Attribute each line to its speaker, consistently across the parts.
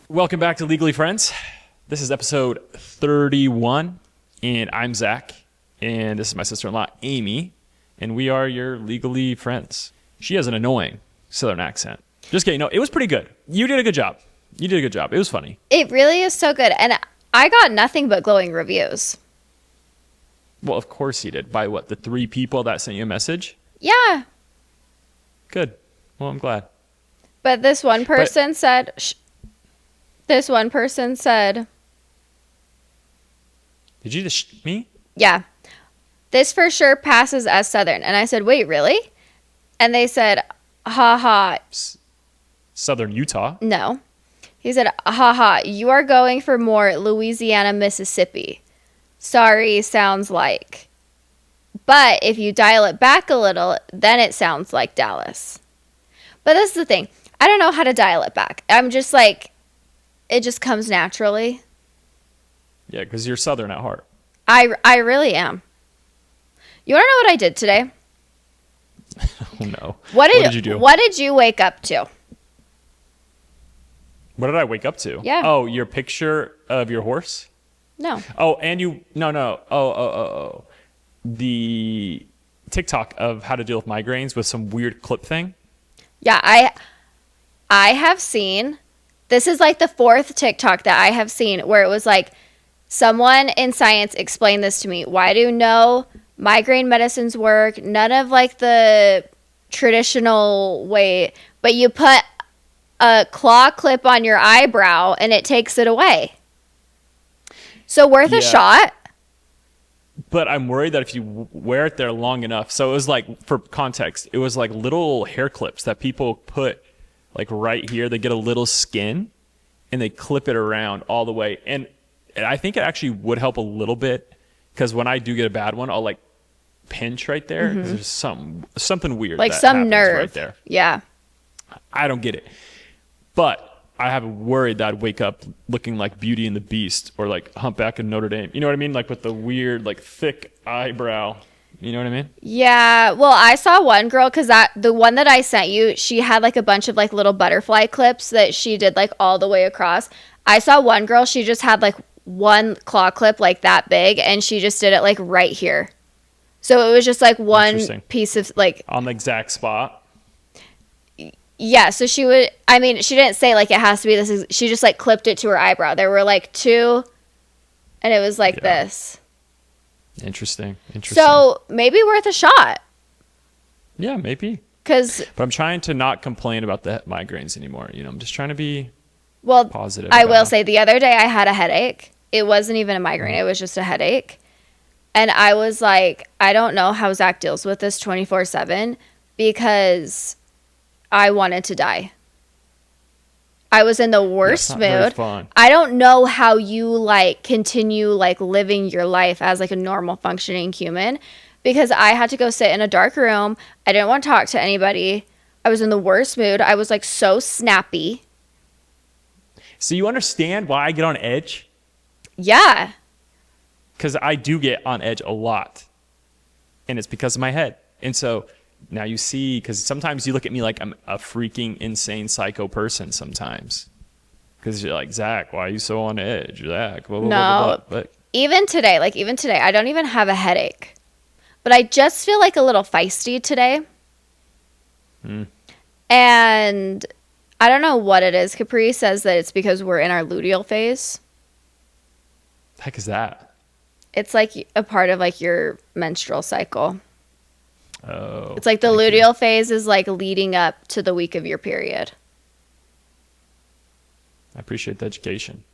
Speaker 1: Welcome back to Legally Friends. This is episode 31, and I'm Zach, and this is my sister-in-law, Amy, and we are your legally friends. She has an annoying Southern accent. Just kidding. No, it was pretty good. You did a good job. It was funny.
Speaker 2: It really is so good, and I got nothing but glowing reviews.
Speaker 1: Well, of course he did. By what, the 3 people that sent you a message?
Speaker 2: Yeah.
Speaker 1: Good. Well, I'm glad.
Speaker 2: But this one person said... Did
Speaker 1: you just me?
Speaker 2: Yeah. This for sure passes as Southern. And I said, wait, really? And they said, haha.
Speaker 1: Southern Utah?
Speaker 2: No. He said, haha, you are going for more Louisiana, Mississippi. Sorry, sounds like. But if you dial it back a little, then it sounds like Dallas. But this is the thing. I don't know how to dial it back. I'm just like... It just comes naturally.
Speaker 1: Yeah, because you're Southern at heart.
Speaker 2: I really am. You want to know what I did today?
Speaker 1: Oh, no.
Speaker 2: What did you do? What did you wake up to?
Speaker 1: What did I wake up to?
Speaker 2: Yeah.
Speaker 1: Oh, your picture of your horse?
Speaker 2: No.
Speaker 1: Oh, and you... No. Oh. The TikTok of how to deal with migraines with some weird clip thing?
Speaker 2: Yeah, I have seen... This is like the 4th TikTok that I have seen where it was like, someone in science explained this to me. Why do no migraine medicines work? None of like the traditional way, but you put a claw clip on your eyebrow and it takes it away. So worth a shot.
Speaker 1: But I'm worried that if you wear it there long enough, so it was like, for context, it was like little hair clips that people put like right here. They get a little skin and they clip it around all the way. And I think it actually would help a little bit because when I do get a bad one, I'll like pinch right there. Mm-hmm. There's something weird.
Speaker 2: Like some nerve.
Speaker 1: Right there.
Speaker 2: Yeah.
Speaker 1: I don't get it. But I have worried that I'd wake up looking like Beauty and the Beast or like Humpback in Notre Dame. You know what I mean? Like with the weird, like thick eyebrow. You know what I mean?
Speaker 2: Yeah. Well, I saw one girl because the one that I sent you, she had like a bunch of like little butterfly clips that she did like all the way across. I saw one girl, she just had like one claw clip like that big and she just did it like right here. So it was just like one piece of like...
Speaker 1: On the exact spot?
Speaker 2: Yeah. So she would... I mean, she didn't say like it has to be this. She just like clipped it to her eyebrow. There were like 2 and it was like this.
Speaker 1: Interesting.
Speaker 2: So maybe worth a shot.
Speaker 1: Yeah, maybe.
Speaker 2: But
Speaker 1: I'm trying to not complain about the migraines anymore. You know, I'm just trying to be positive.
Speaker 2: I will say the other day I had a headache. It wasn't even a migraine. It was just a headache. And I was like, I don't know how Zach deals with this 24/7 because I wanted to die. I was in the worst mood. I don't know how you like continue like living your life as like a normal functioning human because I had to go sit in a dark room. I didn't want to talk to anybody. I was in the worst mood. I was like so snappy.
Speaker 1: So you understand why I get on edge?
Speaker 2: Yeah.
Speaker 1: Because I do get on edge a lot. And it's because of my head. And so... Now you see, because sometimes you look at me like I'm a freaking insane psycho person sometimes. Because you're like, Zach, why are you so on edge? Zach, blah, blah, blah, blah. But
Speaker 2: even today, I don't even have a headache. But I just feel like a little feisty today. And I don't know what it is. Capri says that it's because we're in our luteal phase.
Speaker 1: The heck is that?
Speaker 2: It's like a part of like your menstrual cycle.
Speaker 1: Oh,
Speaker 2: it's like the luteal phase is like leading up to the week of your period.
Speaker 1: I appreciate the education.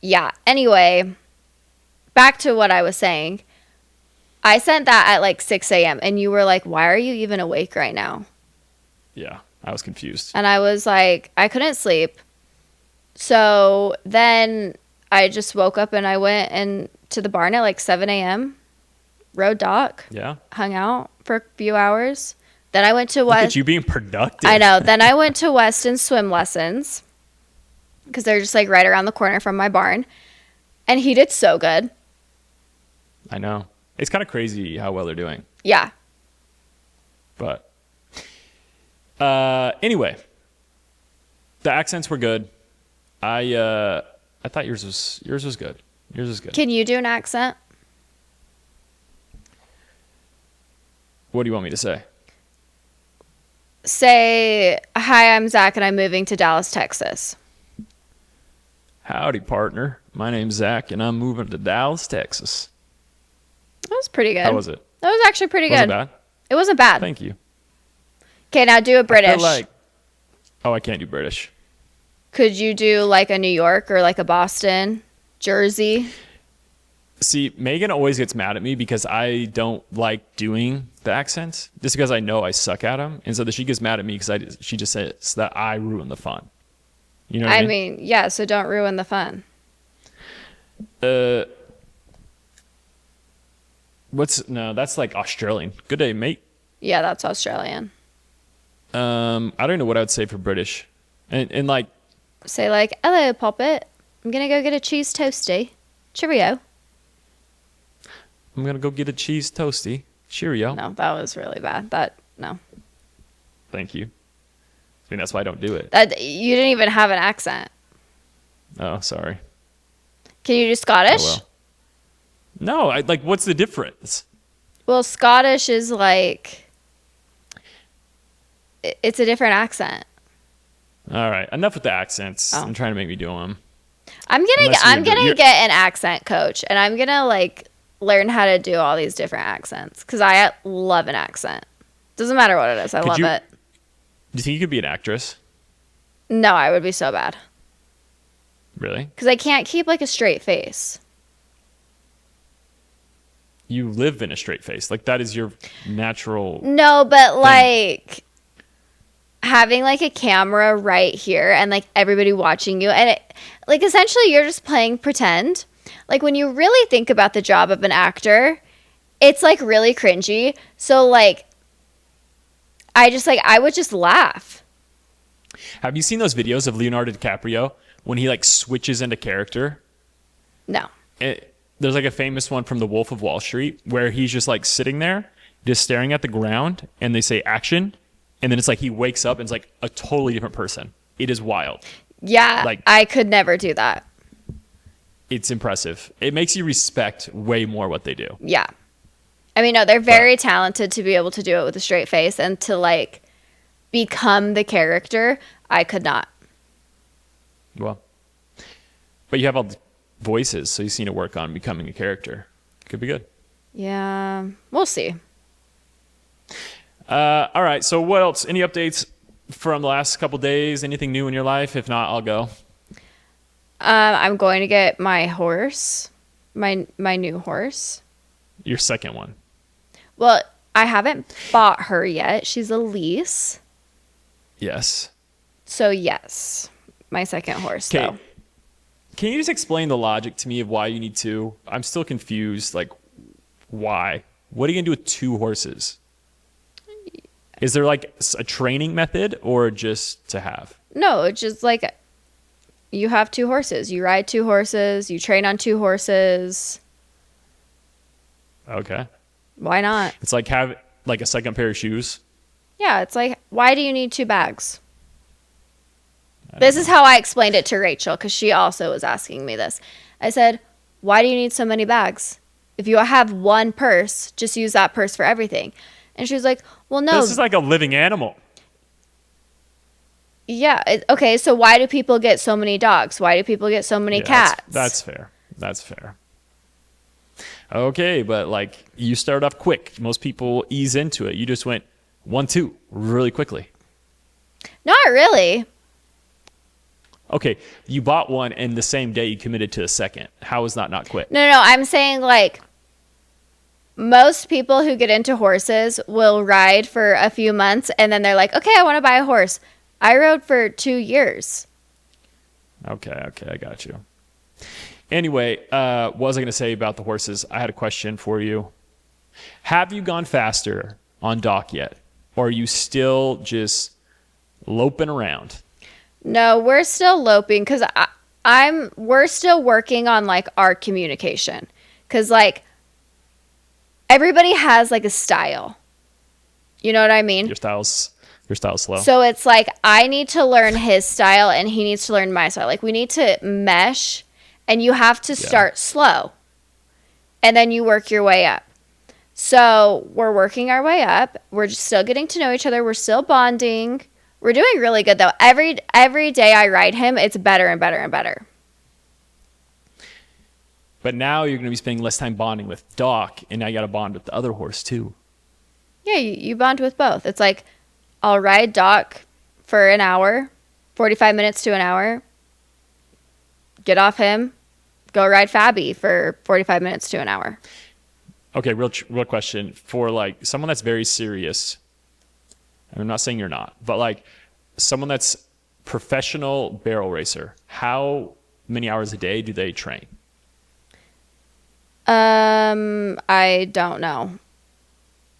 Speaker 2: Yeah. Anyway, back to what I was saying. I sent that at like 6 a.m. and you were like, why are you even awake right now?
Speaker 1: Yeah, I was confused.
Speaker 2: And I was like, I couldn't sleep. So then I just woke up and I went to the barn at like 7 a.m. Rode dock.
Speaker 1: Yeah.
Speaker 2: Hung out for a few hours. Then I went to West.
Speaker 1: Look at you being productive.
Speaker 2: I know. Then I went to Weston swim lessons because they're just like right around the corner from my barn. And he did so good.
Speaker 1: I know. It's kind of crazy how well they're doing.
Speaker 2: Yeah.
Speaker 1: But anyway, The accents were good. I thought yours was good. Yours was good.
Speaker 2: Can you do an accent?
Speaker 1: What do you want me to say?
Speaker 2: Say, hi, I'm Zach, and I'm moving to Dallas, Texas.
Speaker 1: Howdy, partner. My name's Zach, and I'm moving to Dallas, Texas.
Speaker 2: That was pretty good.
Speaker 1: How was it?
Speaker 2: That was actually pretty
Speaker 1: Was
Speaker 2: good.
Speaker 1: it bad?
Speaker 2: It wasn't bad.
Speaker 1: Thank you.
Speaker 2: Okay, now do a
Speaker 1: I
Speaker 2: British.
Speaker 1: feel like, oh, I can't do British.
Speaker 2: Could you do like a New York or like a Boston, Jersey?
Speaker 1: See, Megan always gets mad at me because I don't like doing the accents, just because I know I suck at them, and so she gets mad at me because she just says that I ruin the fun. You know what I mean?
Speaker 2: Yeah. So don't ruin the fun.
Speaker 1: That's like Australian. Good day, mate.
Speaker 2: Yeah, that's Australian.
Speaker 1: I don't know what I would say for British, and like
Speaker 2: Say like, hello, Poppet. I'm gonna go get a cheese toasty. Cheerio.
Speaker 1: I'm gonna go get a cheese toasty. Cheerio.
Speaker 2: No, that was really bad. No.
Speaker 1: Thank you. I mean, that's why I don't do it.
Speaker 2: You didn't even have an accent.
Speaker 1: Oh, sorry.
Speaker 2: Can you do Scottish?
Speaker 1: Oh, well. No, like, what's the difference?
Speaker 2: Well, Scottish is like, it's a different accent.
Speaker 1: All right, enough with the accents.
Speaker 2: Oh.
Speaker 1: I'm trying to make me do them.
Speaker 2: I'm gonna get an accent coach, and I'm gonna like learn how to do all these different accents because I love an accent. Doesn't matter what it is, I love it.
Speaker 1: Do you think you could be an actress?
Speaker 2: No, I would be so bad
Speaker 1: Really?
Speaker 2: because I can't keep like a straight face.
Speaker 1: You live in a straight face. Like, that is your natural.
Speaker 2: No, but like having like a camera right here and like everybody watching you, and it, like essentially you're just playing pretend. Like when you really think about the job of an actor, it's like really cringy. So like I would just laugh.
Speaker 1: Have you seen those videos of Leonardo DiCaprio when he like switches into character?
Speaker 2: No.
Speaker 1: There's like a famous one from The Wolf of Wall Street where he's just like sitting there, just staring at the ground, and they say action, and then it's like he wakes up and it's like a totally different person. It is wild.
Speaker 2: Yeah,
Speaker 1: Like,
Speaker 2: I could never do that.
Speaker 1: it's impressive. It makes you respect way more what they do.
Speaker 2: Yeah. I mean, no, they're very talented to be able to do it with a straight face and to like become the character. I could not.
Speaker 1: Well, but you have all the voices, so you seem to work on becoming a character. Could be good.
Speaker 2: Yeah, we'll see.
Speaker 1: All right. So what else? Any updates from the last couple days? Anything new in your life? If not, I'll go.
Speaker 2: I'm going to get my horse, my new horse.
Speaker 1: Your second one.
Speaker 2: Well, I haven't bought her yet. She's a lease.
Speaker 1: Yes.
Speaker 2: So yes, my second horse
Speaker 1: Okay.
Speaker 2: though.
Speaker 1: Can you just explain the logic to me of why you need two? I'm still confused. Like, why? What are you gonna do with two horses? Is there like a training method or just to have?
Speaker 2: No, it's just like you have two horses. You ride two horses. You train on two horses.
Speaker 1: Okay.
Speaker 2: Why not?
Speaker 1: It's like have like a second pair of shoes.
Speaker 2: Yeah, it's like, why do you need two bags? This is how I explained it to Rachel because she also was asking me this. I said, why do you need so many bags? If you have one purse, just use that purse for everything. And she was like, well, no.
Speaker 1: This is like a living animal.
Speaker 2: Yeah. Okay, so why do people get so many dogs? Why do people get so many cats?
Speaker 1: That's fair. That's fair. Okay, but like you started off quick. Most people ease into it. You just went 1, 2 really quickly.
Speaker 2: Not really.
Speaker 1: Okay, you bought one and the same day you committed to a second. How is that not quick?
Speaker 2: No, I'm saying like most people who get into horses will ride for a few months and then they're like, okay, I want to buy a horse. I rode for 2 years.
Speaker 1: Okay, I got you. Anyway, what was I going to say about the horses? I had a question for you. Have you gone faster on dock yet? Or are you still just loping around?
Speaker 2: No, we're still loping because we're still working on like our communication because like everybody has like a style. You know what I mean?
Speaker 1: Your style's Your style's slow.
Speaker 2: So it's like I need to learn his style and he needs to learn my style. Like we need to mesh, and you have to start slow and then you work your way up. So we're working our way up. We're just still getting to know each other. We're still bonding. We're doing really good though. Every day I ride him, it's better and better and better.
Speaker 1: But now you're going to be spending less time bonding with Doc, and now you got to bond with the other horse too.
Speaker 2: Yeah, you bond with both. It's like I'll ride Doc for an hour, 45 minutes to an hour. Get off him, go ride Fabi for 45 minutes to an hour.
Speaker 1: Okay, real question for like someone that's very serious. I'm not saying you're not, but like someone that's professional barrel racer, how many hours a day do they train?
Speaker 2: I don't know.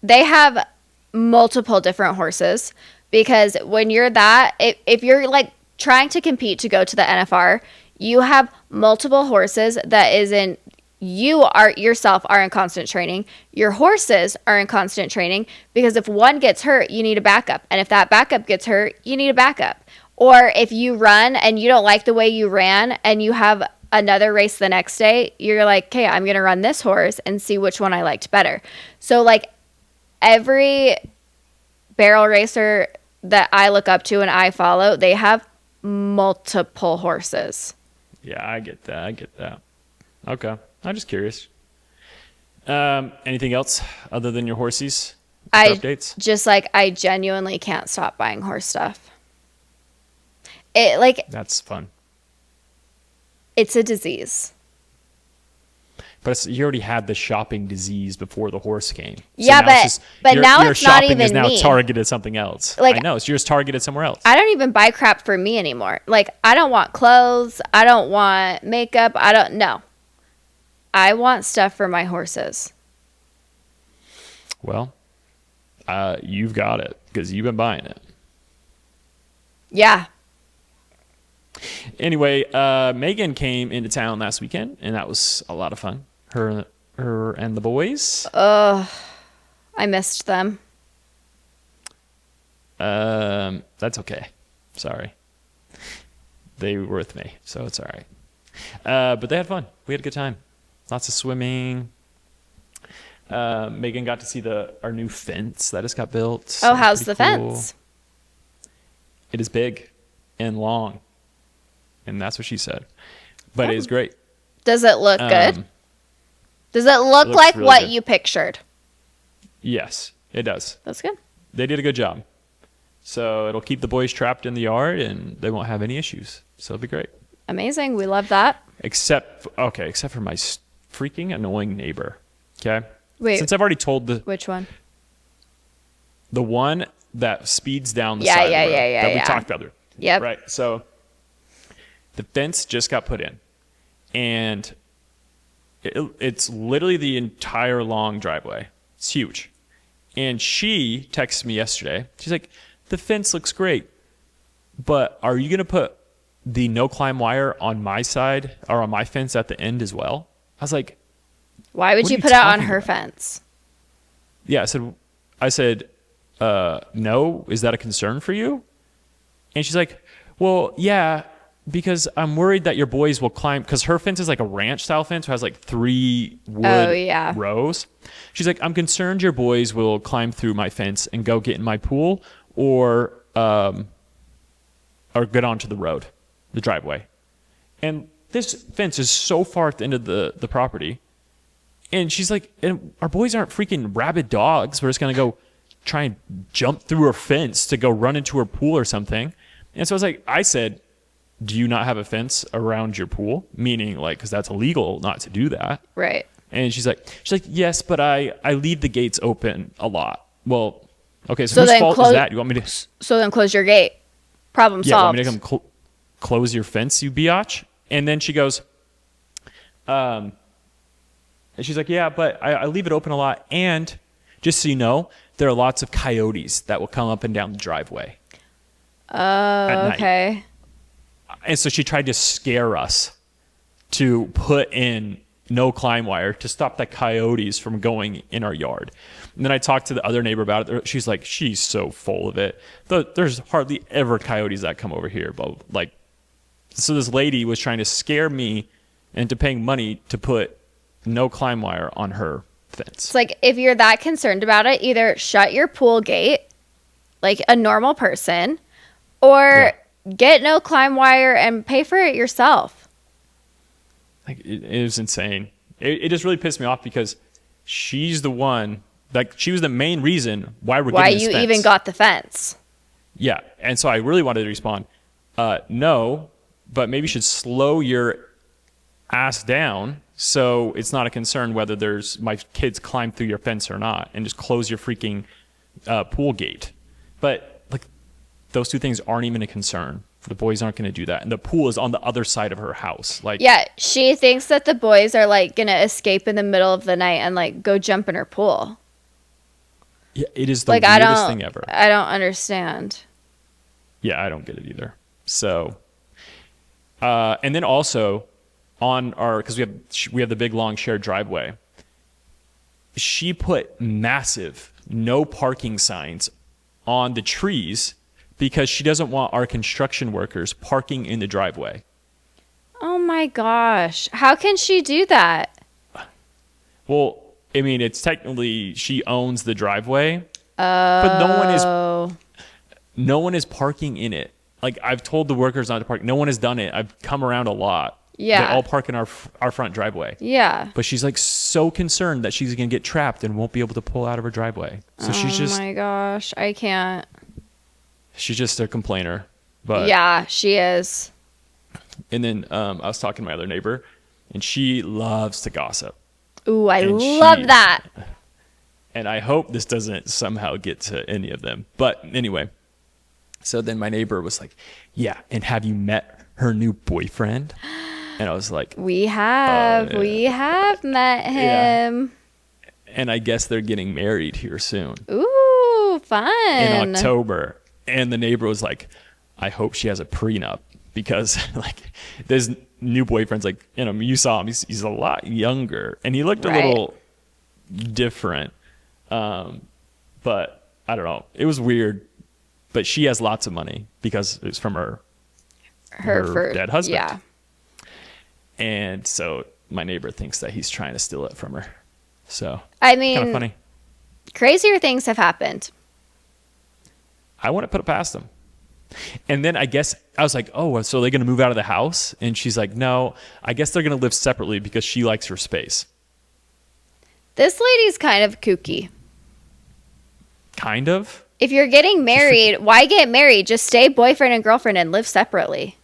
Speaker 2: They have multiple different horses because when you're that, if you're like trying to compete to go to the NFR, you have multiple horses that isn't, you are yourself are in constant training. Your horses are in constant training because if one gets hurt, you need a backup. And if that backup gets hurt, you need a backup. Or if you run and you don't like the way you ran and you have another race the next day, you're like, okay, I'm going to run this horse and see which one I liked better. So like every barrel racer that I look up to and I follow, they have multiple horses.
Speaker 1: Yeah, I get that. Okay. I'm just curious. Anything else other than your horsies? Updates?
Speaker 2: Just like, I genuinely can't stop buying horse stuff. It like,
Speaker 1: That's fun.
Speaker 2: it's a disease.
Speaker 1: But you already had the shopping disease before the horse came. So
Speaker 2: Yeah, but now
Speaker 1: your
Speaker 2: it's not
Speaker 1: shopping
Speaker 2: even
Speaker 1: is now
Speaker 2: me.
Speaker 1: targeted something else.
Speaker 2: Like,
Speaker 1: I know, it's just targeted somewhere else.
Speaker 2: I don't even buy crap for me anymore. Like, I don't want clothes. I don't want makeup. No. I want stuff for my horses.
Speaker 1: Well, you've got it because you've been buying it.
Speaker 2: Yeah.
Speaker 1: Anyway, Megan came into town last weekend, and that was a lot of fun. Her and the boys.
Speaker 2: I missed them.
Speaker 1: That's okay. Sorry. They were with me, so it's all right. But they had fun. We had a good time. Lots of swimming. Megan got to see our new fence that just got built.
Speaker 2: Oh, how's the
Speaker 1: Pretty cool.
Speaker 2: fence?
Speaker 1: It is big and long, and that's what she said. But it is great.
Speaker 2: Does it look good? Does it look
Speaker 1: looks
Speaker 2: like
Speaker 1: really
Speaker 2: what
Speaker 1: good.
Speaker 2: you pictured?
Speaker 1: Yes, it does.
Speaker 2: That's good.
Speaker 1: They did a good job. So it'll keep the boys trapped in the yard, and they won't have any issues. So it'll be great.
Speaker 2: Amazing. We love that.
Speaker 1: Except for my freaking annoying neighbor. Okay.
Speaker 2: Wait.
Speaker 1: Since I've already told
Speaker 2: Which one?
Speaker 1: the one that speeds down the
Speaker 2: Yeah,
Speaker 1: side of the
Speaker 2: yeah,
Speaker 1: road
Speaker 2: yeah,
Speaker 1: that we
Speaker 2: yeah.
Speaker 1: talked about.
Speaker 2: Yep.
Speaker 1: Right. So the fence just got put in, and it's literally the entire long driveway. It's huge. And she texted me yesterday. She's like, the fence looks great, but are you going to put the no climb wire on my side or on my fence at the end as well? I was like,
Speaker 2: Why would
Speaker 1: What are
Speaker 2: you
Speaker 1: you
Speaker 2: put it on
Speaker 1: talking
Speaker 2: her
Speaker 1: about?
Speaker 2: fence?
Speaker 1: yeah. I said, no, is that a concern for you? And she's like, well, yeah, because I'm worried that your boys will climb, because her fence is like a ranch style fence, who has like 3 wood rows. She's like, I'm concerned your boys will climb through my fence and go get in my pool or get onto the road, the driveway. And this fence is so far at the end of the property. And she's like, and our boys aren't freaking rabid dogs. We're just going to go try and jump through her fence to go run into her pool or something. And so I said, do you not have a fence around your pool? Meaning like, because that's illegal not to do that.
Speaker 2: Right.
Speaker 1: And she's like, yes, but I leave the gates open a lot. Well, okay, so
Speaker 2: So
Speaker 1: whose
Speaker 2: then
Speaker 1: fault is that? You want me to?
Speaker 2: So then close your gate. Problem
Speaker 1: Yeah, want
Speaker 2: solved.
Speaker 1: me to come close your fence, you biatch? And then she goes, and she's like, yeah, but I leave it open a lot. And just so you know, there are lots of coyotes that will come up and down the driveway.
Speaker 2: Oh, okay.
Speaker 1: And so she tried to scare us to put in no climb wire to stop the coyotes from going in our yard. And then I talked to the other neighbor about it. She's like, she's so full of it. There's hardly ever coyotes that come over here. But like, so this lady was trying to scare me into paying money to put no climb wire on her fence.
Speaker 2: It's like, if you're that concerned about it, either shut your pool gate like a normal person, or get no climb wire and pay for it yourself.
Speaker 1: Like, it was insane. It just really pissed me off because she's the one, like, she was the main reason why we're getting this fence.
Speaker 2: Why you even got the fence.
Speaker 1: Yeah. And so I really wanted to respond, no, but maybe you should slow your ass down so it's not a concern whether my kids climb through your fence or not, and just close your freaking pool gate. But like, those two things aren't even a concern. The boys aren't going to do that. And the pool is on the other side of her house. Like,
Speaker 2: yeah, she thinks that the boys are like going to escape in the middle of the night and like go jump in her pool.
Speaker 1: Yeah, it is the
Speaker 2: like,
Speaker 1: weirdest thing ever.
Speaker 2: I don't understand.
Speaker 1: Yeah, I don't get it either. So, and then also on because we have the big long shared driveway. She put massive no parking signs on the trees because she doesn't want our construction workers parking in the driveway.
Speaker 2: Oh my gosh. How can she do that?
Speaker 1: Well, I mean, it's technically she owns the driveway, but no one is parking in it. Like, I've told the workers not to park. No one has done it. I've come around a lot.
Speaker 2: Yeah.
Speaker 1: They all park in our front driveway.
Speaker 2: Yeah.
Speaker 1: But she's like so concerned that she's going to get trapped and won't be able to pull out of her driveway. So she's just...
Speaker 2: Oh my gosh. I can't.
Speaker 1: She's just a complainer. But
Speaker 2: yeah, she is.
Speaker 1: And then I was talking to my other neighbor, and she loves to gossip.
Speaker 2: Ooh, I love that.
Speaker 1: And I hope this doesn't somehow get to any of them. But anyway, so then my neighbor was like, yeah, and have you met her new boyfriend? And I was like,
Speaker 2: we have met him.
Speaker 1: Yeah. And I guess they're getting married here soon.
Speaker 2: Ooh, fun.
Speaker 1: In October. And the neighbor was like, I hope she has a prenup, because like this new boyfriend's like, you saw him, he's a lot younger and he looked a little different. But I don't know. It was weird, but she has lots of money because it was from her dead husband.
Speaker 2: Yeah.
Speaker 1: And so my neighbor thinks that he's trying to steal it from her. So,
Speaker 2: I mean,
Speaker 1: kind of funny.
Speaker 2: Crazier things have happened.
Speaker 1: I wouldn't put it past him. And then I guess I was like, oh, so they're going to move out of the house? And she's like, no, I guess they're going to live separately because she likes her space.
Speaker 2: This lady's kind of kooky.
Speaker 1: Kind of?
Speaker 2: If you're getting married, why get married? Just stay boyfriend and girlfriend and live separately.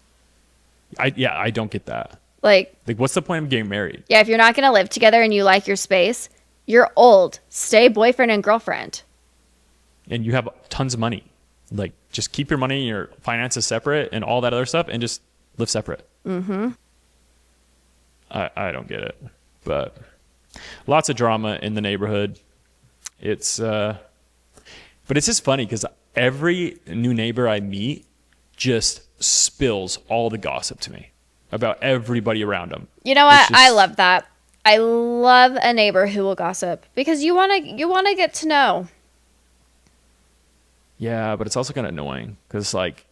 Speaker 1: I don't get that.
Speaker 2: Like,
Speaker 1: what's the point of getting married?
Speaker 2: Yeah, if you're not going to live together and you like your space, you're old. Stay boyfriend and girlfriend.
Speaker 1: And you have tons of money. Like, just keep your money and your finances separate and all that other stuff and just live separate. Mm-hmm. I don't get it. But lots of drama in the neighborhood. It's but it's just funny because every new neighbor I meet just spills all the gossip to me about everybody around them.
Speaker 2: You know what? I love that. I love a neighbor who will gossip because you want to get to know.
Speaker 1: Yeah, but it's also kind of annoying because like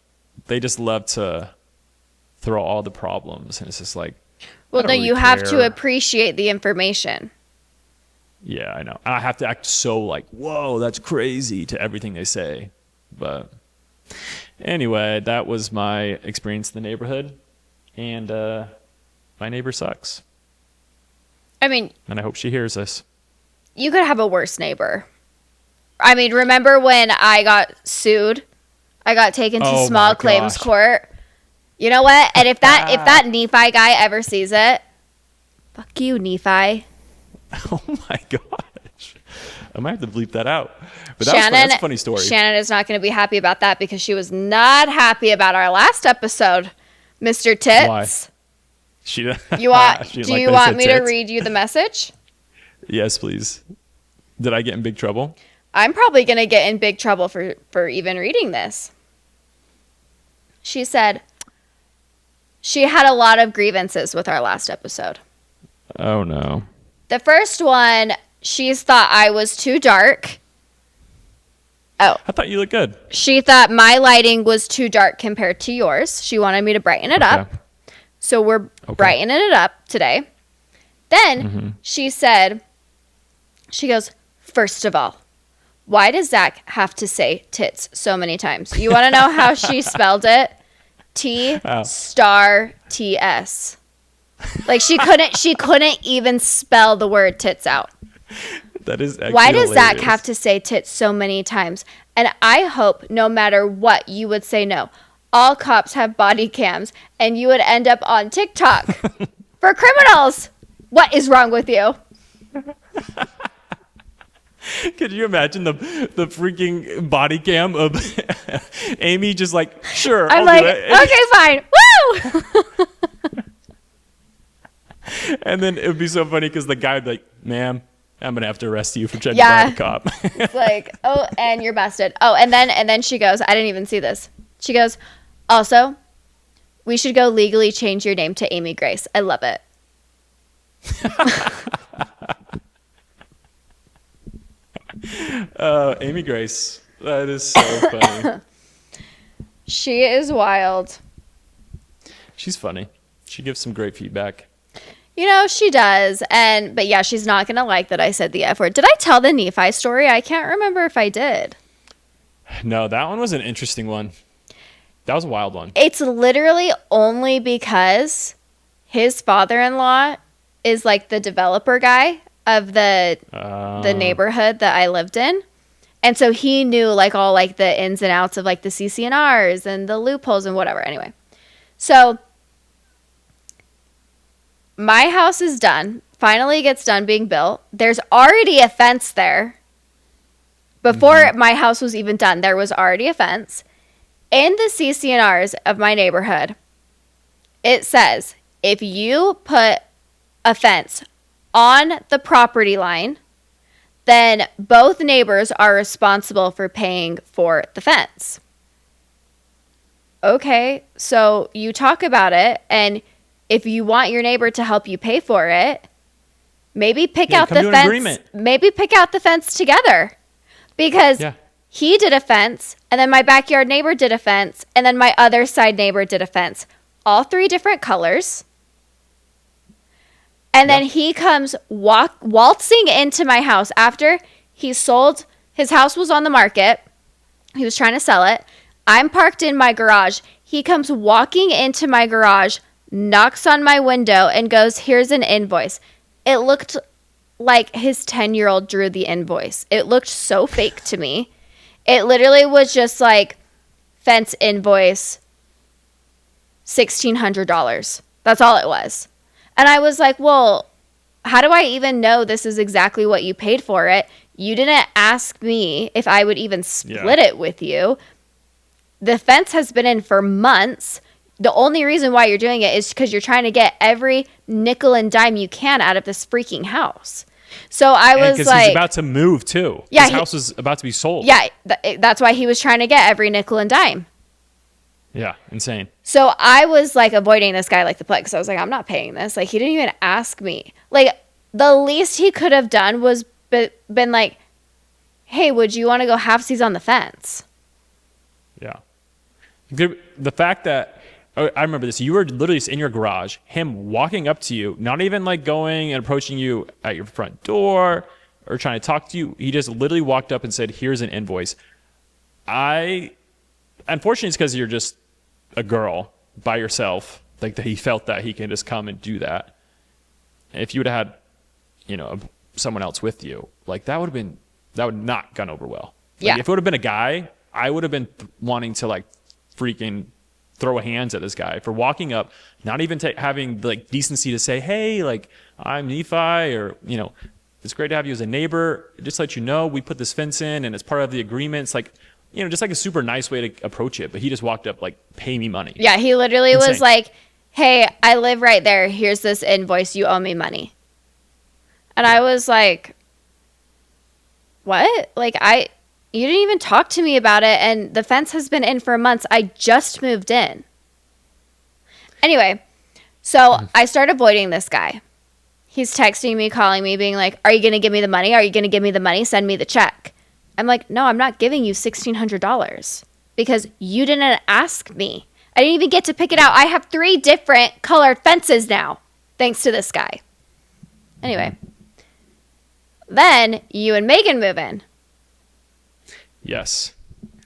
Speaker 1: they just love to throw all the problems, and it's just like,
Speaker 2: well, no, you have to appreciate the information.
Speaker 1: Yeah, I know. I have to act so like, whoa, that's crazy to everything they say. But anyway, that was my experience in the neighborhood, and my neighbor sucks.
Speaker 2: I mean,
Speaker 1: and I hope she hears this.
Speaker 2: You could have a worse neighbor. I mean, remember when I got sued? I got taken to small claims court. You know what? And if that Nephi guy ever sees it, fuck you, Nephi.
Speaker 1: Oh my gosh. I might have to bleep that out. But that's a funny story.
Speaker 2: Shannon is not going to be happy about that because she was not happy about our last episode, Mr. Tits.
Speaker 1: Why?
Speaker 2: Do you want me to read you the message?
Speaker 1: Yes, please. Did I get in big trouble?
Speaker 2: I'm probably going to get in big trouble for even reading this. She said she had a lot of grievances with our last episode.
Speaker 1: Oh no.
Speaker 2: The first one, she's thought I was too dark. Oh,
Speaker 1: I thought you looked good.
Speaker 2: she thought my lighting was too dark compared to yours. She wanted me to brighten it up.
Speaker 1: Okay.
Speaker 2: So we're brightening it up today. Then she said, she goes, first of all, why does Zach have to say tits so many times? You want to know how she spelled it? T*TS. Like she couldn't even spell the word tits out.
Speaker 1: That is actually
Speaker 2: Why does Zach
Speaker 1: hilarious.
Speaker 2: have to say tits so many times? And I hope no matter what, you would say no. All cops have body cams, and you would end up on TikTok for criminals. What is wrong with you?
Speaker 1: Could you imagine the freaking body cam of Amy just like, sure,
Speaker 2: I'm
Speaker 1: I'll
Speaker 2: like,
Speaker 1: do it.
Speaker 2: okay, fine. Woo!
Speaker 1: And then it would be so funny because the guy would be like, ma'am, I'm going to have to arrest you for checking
Speaker 2: Yeah.
Speaker 1: by a cop.
Speaker 2: It's like, oh, and you're busted. Oh, and then she goes, I didn't even see this. She goes, also, we should go legally change your name to Amy Grace. I love it.
Speaker 1: Amy Grace. That is so funny.
Speaker 2: She is wild.
Speaker 1: She's funny. She gives some great feedback.
Speaker 2: You know, she does. But yeah, she's not going to like that I said the F word. Did I tell the Nephi story? I can't remember if I did.
Speaker 1: No, that one was an interesting one. That was a wild one.
Speaker 2: It's literally only because his father-in-law is like the developer guy of the neighborhood that I lived in. And so he knew like all like the ins and outs of like the CCNRs and the loopholes and whatever. Anyway, so my house is done. Finally gets done being built. There's already a fence there. Before my house was even done, there was already a fence. In the CCNRs of my neighborhood, it says if you put a fence on the property line, then both neighbors are responsible for paying for the fence. Okay, so you talk about it, and if you want your neighbor to help you pay for it, maybe pick out the fence.
Speaker 1: Agreement.
Speaker 2: Maybe pick out the fence together, because he did a fence, and then my backyard neighbor did a fence, and then my other side neighbor did a fence, all three different colors. And then he comes waltzing into my house after he sold. His house was on the market. He was trying to sell it. I'm parked in my garage. He comes walking into my garage, knocks on my window, and goes, "Here's an invoice." It looked like his 10-year-old drew the invoice. It looked so fake to me. It literally was just like, fence invoice, $1,600. That's all it was. And I was like, well, how do I even know this is exactly what you paid for it? You didn't ask me if I would even split it with you. The fence has been in for months. The only reason why you're doing it is because you're trying to get every nickel and dime you can out of this freaking house. So I was
Speaker 1: because
Speaker 2: like,
Speaker 1: he's about to move too.
Speaker 2: Yeah,
Speaker 1: his house is about to be sold.
Speaker 2: yeah, that's why he was trying to get every nickel and dime.
Speaker 1: Yeah, insane.
Speaker 2: So I was like avoiding this guy like the plague. So I was like, I'm not paying this. Like, he didn't even ask me. Like, the least he could have done was been like, hey, would you want to go halfsies on the fence?
Speaker 1: Yeah. The fact that, I remember this, you were literally in your garage, him walking up to you, not even like going and approaching you at your front door or trying to talk to you. He just literally walked up and said, here's an invoice. Unfortunately, it's because you're just a girl by yourself, like that he felt that he can just come and do that. If you would have had, someone else with you, like that would not gone over well. Like, if it would have been a guy, I would have been wanting to like freaking throw hands at this guy for walking up, not even having like decency to say, hey, like I'm Nephi, or, it's great to have you as a neighbor. Just to let you know, we put this fence in and it's part of the agreement. It's like, just like a super nice way to approach it. But he just walked up like, pay me money.
Speaker 2: Yeah, he literally
Speaker 1: Insane.
Speaker 2: was like, hey, I live right there. Here's this invoice. You owe me money. And I was like, what? Like, you didn't even talk to me about it. And the fence has been in for months. I just moved in. Anyway, so I started avoiding this guy. He's texting me, calling me, being like, are you going to give me the money? Are you going to give me the money? Send me the check. I'm like, no, I'm not giving you $1,600 because you didn't ask me. I didn't even get to pick it out. I have 3 different colored fences now, thanks to this guy. Anyway, then you and Megan move in.
Speaker 1: Yes.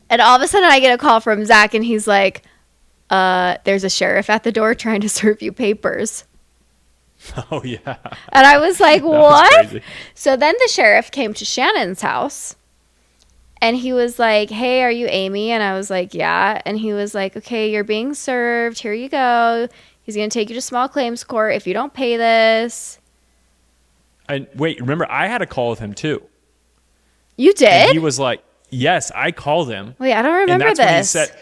Speaker 2: And all of a sudden I get a call from Zach and he's like, there's a sheriff at the door trying to serve you papers.
Speaker 1: Oh, yeah.
Speaker 2: And I was like,
Speaker 1: That was
Speaker 2: what?
Speaker 1: crazy.
Speaker 2: So then the sheriff came to Shannon's house and he was like, hey, are you Amy? And I was like, yeah. And he was like, okay, you're being served. Here you go. He's going to take you to small claims court if you don't pay this.
Speaker 1: And wait, remember, I had a call with him too.
Speaker 2: You did?
Speaker 1: And he was like, yes, I called him.
Speaker 2: Wait, I don't remember
Speaker 1: and that's
Speaker 2: this.
Speaker 1: When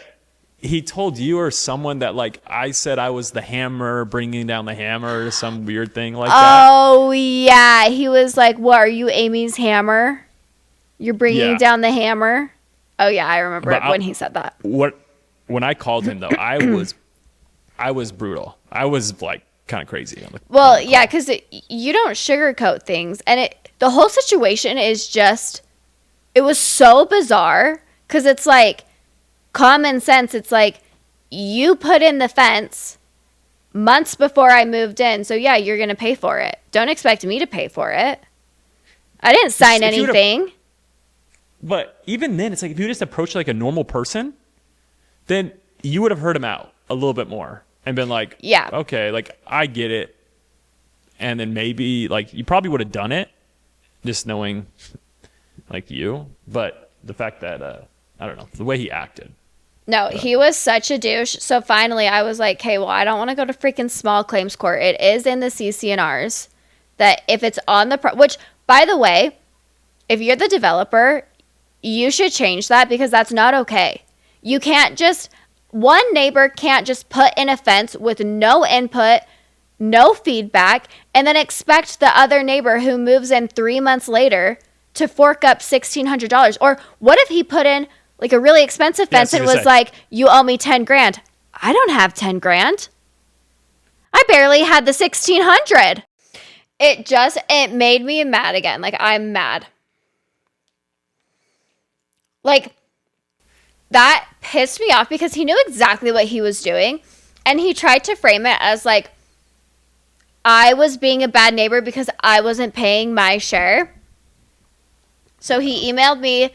Speaker 1: he told you or someone that like I said I was the hammer, bringing down the hammer or some weird thing like that.
Speaker 2: Oh, yeah. He was like, what, are you Amy's hammer? You're bringing down the hammer? Oh, yeah, I remember it when he said that.
Speaker 1: When I called him, though, I was brutal. I was like kind of crazy.
Speaker 2: Well, yeah, because you don't sugarcoat things. And the whole situation is just, it was so bizarre because it's like common sense. It's like you put in the fence months before I moved in. So, yeah, you're going to pay for it. Don't expect me to pay for it. I didn't sign anything.
Speaker 1: But even then, it's like if you just approach like a normal person, then you would have heard him out a little bit more and been like,
Speaker 2: yeah, okay,
Speaker 1: like I get it. And then maybe like you probably would have done it just knowing like you. But the fact that, I don't know, the way he acted.
Speaker 2: No, he was such a douche. So finally I was like, okay, well, I don't want to go to freaking small claims court. It is in the CCNRs that if it's on the, which by the way, if you're the developer, you should change that because that's not okay. You can't just, one neighbor can't just put in a fence with no input, no feedback, and then expect the other neighbor who moves in 3 months later to fork up $1,600. Or what if he put in like a really expensive fence and was like, you owe me 10 grand. I don't have 10 grand. I barely had the 1,600. It made me mad again. Like, I'm mad. Like, that pissed me off because he knew exactly what he was doing. And he tried to frame it as like, I was being a bad neighbor because I wasn't paying my share. So he emailed me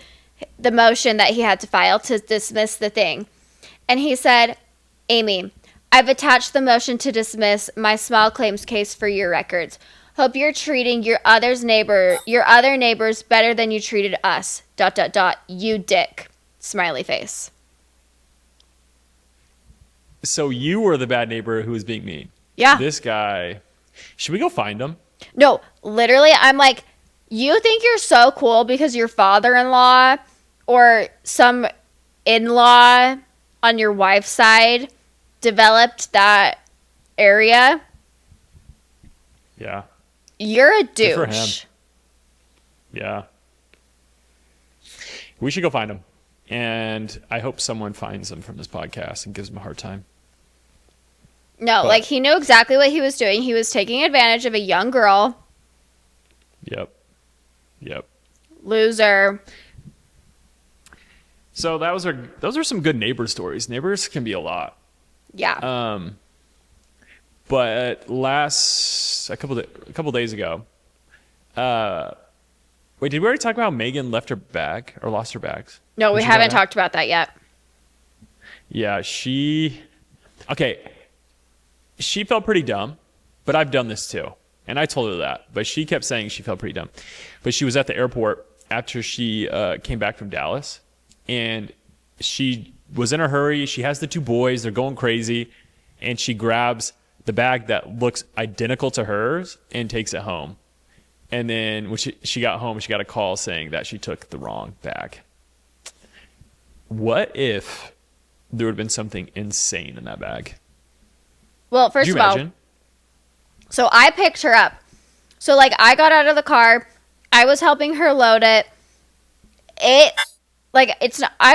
Speaker 2: the motion that he had to file to dismiss the thing. And he said, Amy, I've attached the motion to dismiss my small claims case for your records. Hope you're treating your other neighbors better than you treated us. ... You dick. Smiley face.
Speaker 1: So you were the bad neighbor who was being mean.
Speaker 2: Yeah.
Speaker 1: This guy. Should we go find him?
Speaker 2: No, literally, I'm like, you think you're so cool because your father-in-law or some in-law on your wife's side developed that area?
Speaker 1: Yeah.
Speaker 2: You're a douche.
Speaker 1: Good for him. Yeah. We should go find him. And I hope someone finds him from this podcast and gives him a hard time.
Speaker 2: No, like he knew exactly what he was doing. He was taking advantage of a young girl.
Speaker 1: Yep.
Speaker 2: Loser.
Speaker 1: So those are some good neighbor stories. Neighbors can be a lot.
Speaker 2: Yeah.
Speaker 1: But a couple days ago, wait, did we already talk about how Megan left her bag or lost her bags?
Speaker 2: No, we haven't talked about that yet.
Speaker 1: Yeah, she felt pretty dumb, but I've done this too. And I told her that, but she kept saying she felt pretty dumb. But she was at the airport after she came back from Dallas, and she was in a hurry. She has the 2 boys. They're going crazy, and she grabs the bag that looks identical to hers and takes it home. And then when she got home, she got a call saying that she took the wrong bag. What if there would have been something insane in that bag?
Speaker 2: Well, first of all, so I picked her up. So, like, I got out of the car. I was helping her load it. I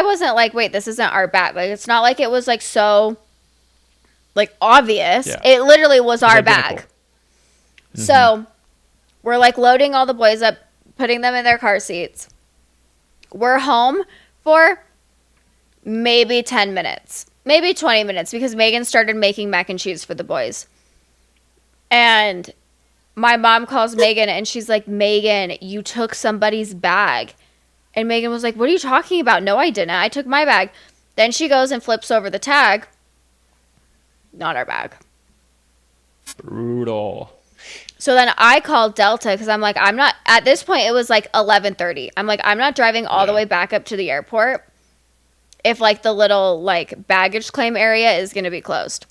Speaker 2: wasn't like, wait, this isn't our bag. Like, it's not like it was, like, so, like, obvious. Yeah. It literally was our bag. Mm-hmm. So, We're like loading all the boys up, putting them in their car seats. We're home for maybe 10 minutes, maybe 20 minutes, because Megan started making mac and cheese for the boys. And my mom calls Megan and she's like, Megan, you took somebody's bag. And Megan was like, what are you talking about? No, I didn't. I took my bag. Then she goes and flips over the tag. Not our bag.
Speaker 1: Brutal.
Speaker 2: So then I called Delta because I'm like, I'm not, at this point it was like 11:30. I'm like, I'm not driving all the way back up to the airport if like the little like baggage claim area is going to be closed.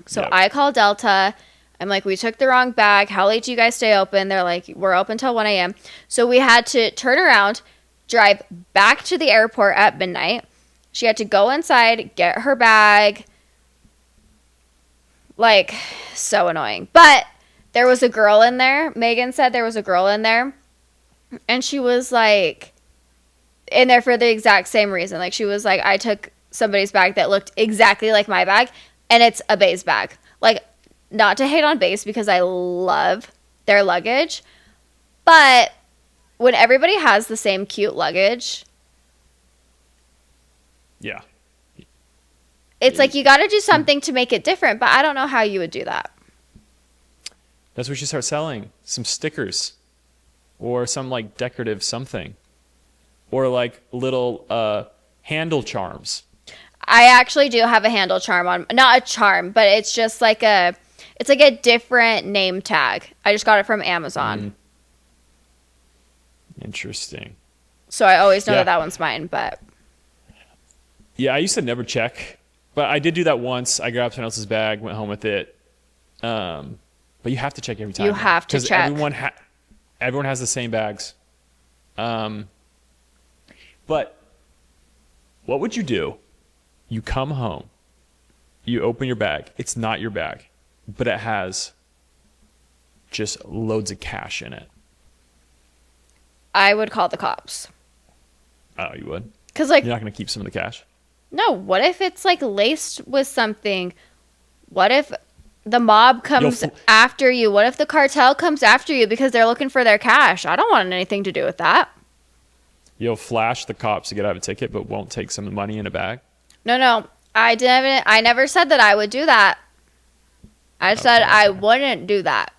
Speaker 2: So I called Delta. I'm like, we took the wrong bag. How late do you guys stay open? They're like, we're open till 1 a.m. So we had to turn around, drive back to the airport at midnight. She had to go inside, get her bag. Like, so annoying. But there was a girl in there. Megan said there was a girl in there. And she was like, in there for the exact same reason. Like, she was like, I took somebody's bag that looked exactly like my bag. And it's a Bay's bag. Like, not to hate on Base because I love their luggage. But when everybody has the same cute luggage.
Speaker 1: Yeah.
Speaker 2: It's like you got to do something to make it different. But I don't know how you would do that.
Speaker 1: That's what you start selling. Some stickers. Or some like decorative something. Or like little handle charms.
Speaker 2: I actually do have a handle charm on. Not a charm, but it's just like a... It's like a different name tag. I just got it from Amazon.
Speaker 1: Interesting.
Speaker 2: So I always know that one's mine, but...
Speaker 1: Yeah, I used to never check. But I did do that once. I grabbed someone else's bag, went home with it. But you have to check every time.
Speaker 2: You have to check.
Speaker 1: Because everyone has the same bags. But what would you do? You come home. You open your bag. It's not your bag. But it has just loads of cash in it.
Speaker 2: I would call the cops.
Speaker 1: Oh, you would?
Speaker 2: Because, like...
Speaker 1: You're not going to keep some of the cash?
Speaker 2: No, what if it's, like, laced with something? What if the mob comes after you? What if the cartel comes after you because they're looking for their cash? I don't want anything to do with that.
Speaker 1: You'll flash the cops to get out of a ticket, but won't take some money in a bag?
Speaker 2: No. I never said that I would do that. I said I wouldn't do that.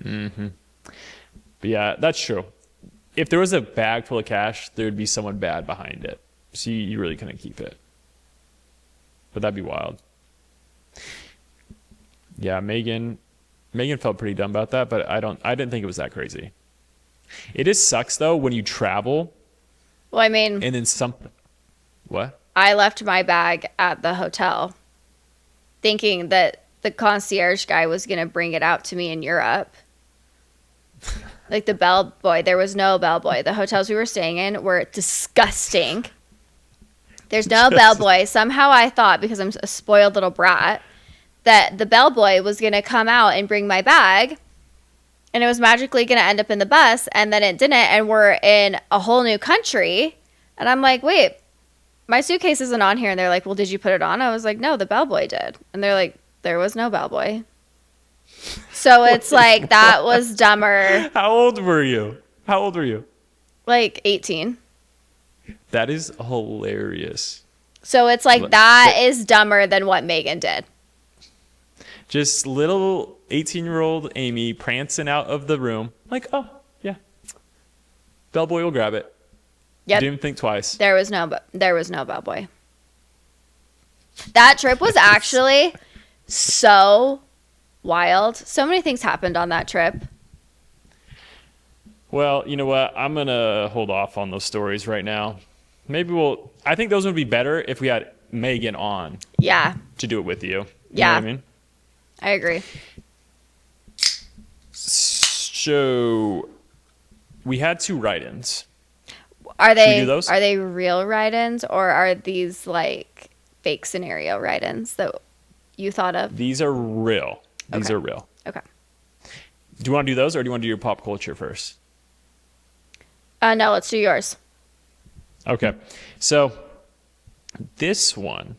Speaker 1: Mm-hmm. But yeah, that's true. If there was a bag full of cash, there would be someone bad behind it. So you really couldn't keep it. But that'd be wild. Yeah, Megan felt pretty dumb about that, but I didn't think it was that crazy. It just sucks though when you travel.
Speaker 2: Well, I mean,
Speaker 1: and then something. What?
Speaker 2: I left my bag at the hotel thinking that the concierge guy was going to bring it out to me in Europe. Like the bellboy. There was no bellboy. The hotels we were staying in were disgusting. There's no bellboy. Somehow I thought, because I'm a spoiled little brat, that the bellboy was going to come out and bring my bag. And it was magically going to end up in the bus. And then it didn't. And we're in a whole new country. And I'm like, wait, my suitcase isn't on here. And they're like, well, did you put it on? I was like, no, the bellboy did. And they're like, there was no bellboy. So it's like, that was dumber.
Speaker 1: How old were you?
Speaker 2: Like 18.
Speaker 1: That is hilarious.
Speaker 2: So it's like, that is dumber than what Megan did.
Speaker 1: Just little 18-year-old Amy prancing out of the room. Like, oh, yeah. Bellboy will grab it.
Speaker 2: Yep.
Speaker 1: Didn't think twice.
Speaker 2: There was no bellboy. That trip was actually so wild. So many things happened on that trip.
Speaker 1: Well, you know what? I'm going to hold off on those stories right now. I think those would be better if we had Megan on.
Speaker 2: Yeah.
Speaker 1: To do it with you.
Speaker 2: Yeah.
Speaker 1: You know what I mean?
Speaker 2: I agree.
Speaker 1: So we had 2 write-ins.
Speaker 2: Are
Speaker 1: Should we do those?
Speaker 2: they real write-ins, or are these like fake scenario write-ins that you thought of?
Speaker 1: These are real. These are real.
Speaker 2: Okay.
Speaker 1: Do you want to do those, or do you want to do your pop culture first?
Speaker 2: No, let's do yours.
Speaker 1: Okay. So this one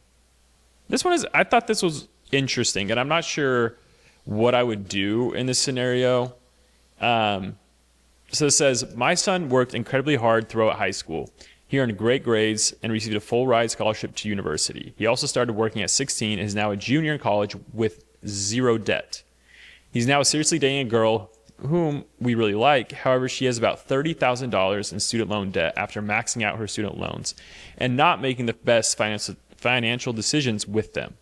Speaker 1: is, I thought this was interesting, and I'm not sure what I would do in this scenario. So it says, my son worked incredibly hard throughout high school. He earned great grades and received a full ride scholarship to university. He also started working at 16 and is now a junior in college with zero debt. He's now seriously dating a girl whom we really like. However, she has about $30,000 in student loan debt after maxing out her student loans and not making the best financial decisions with them.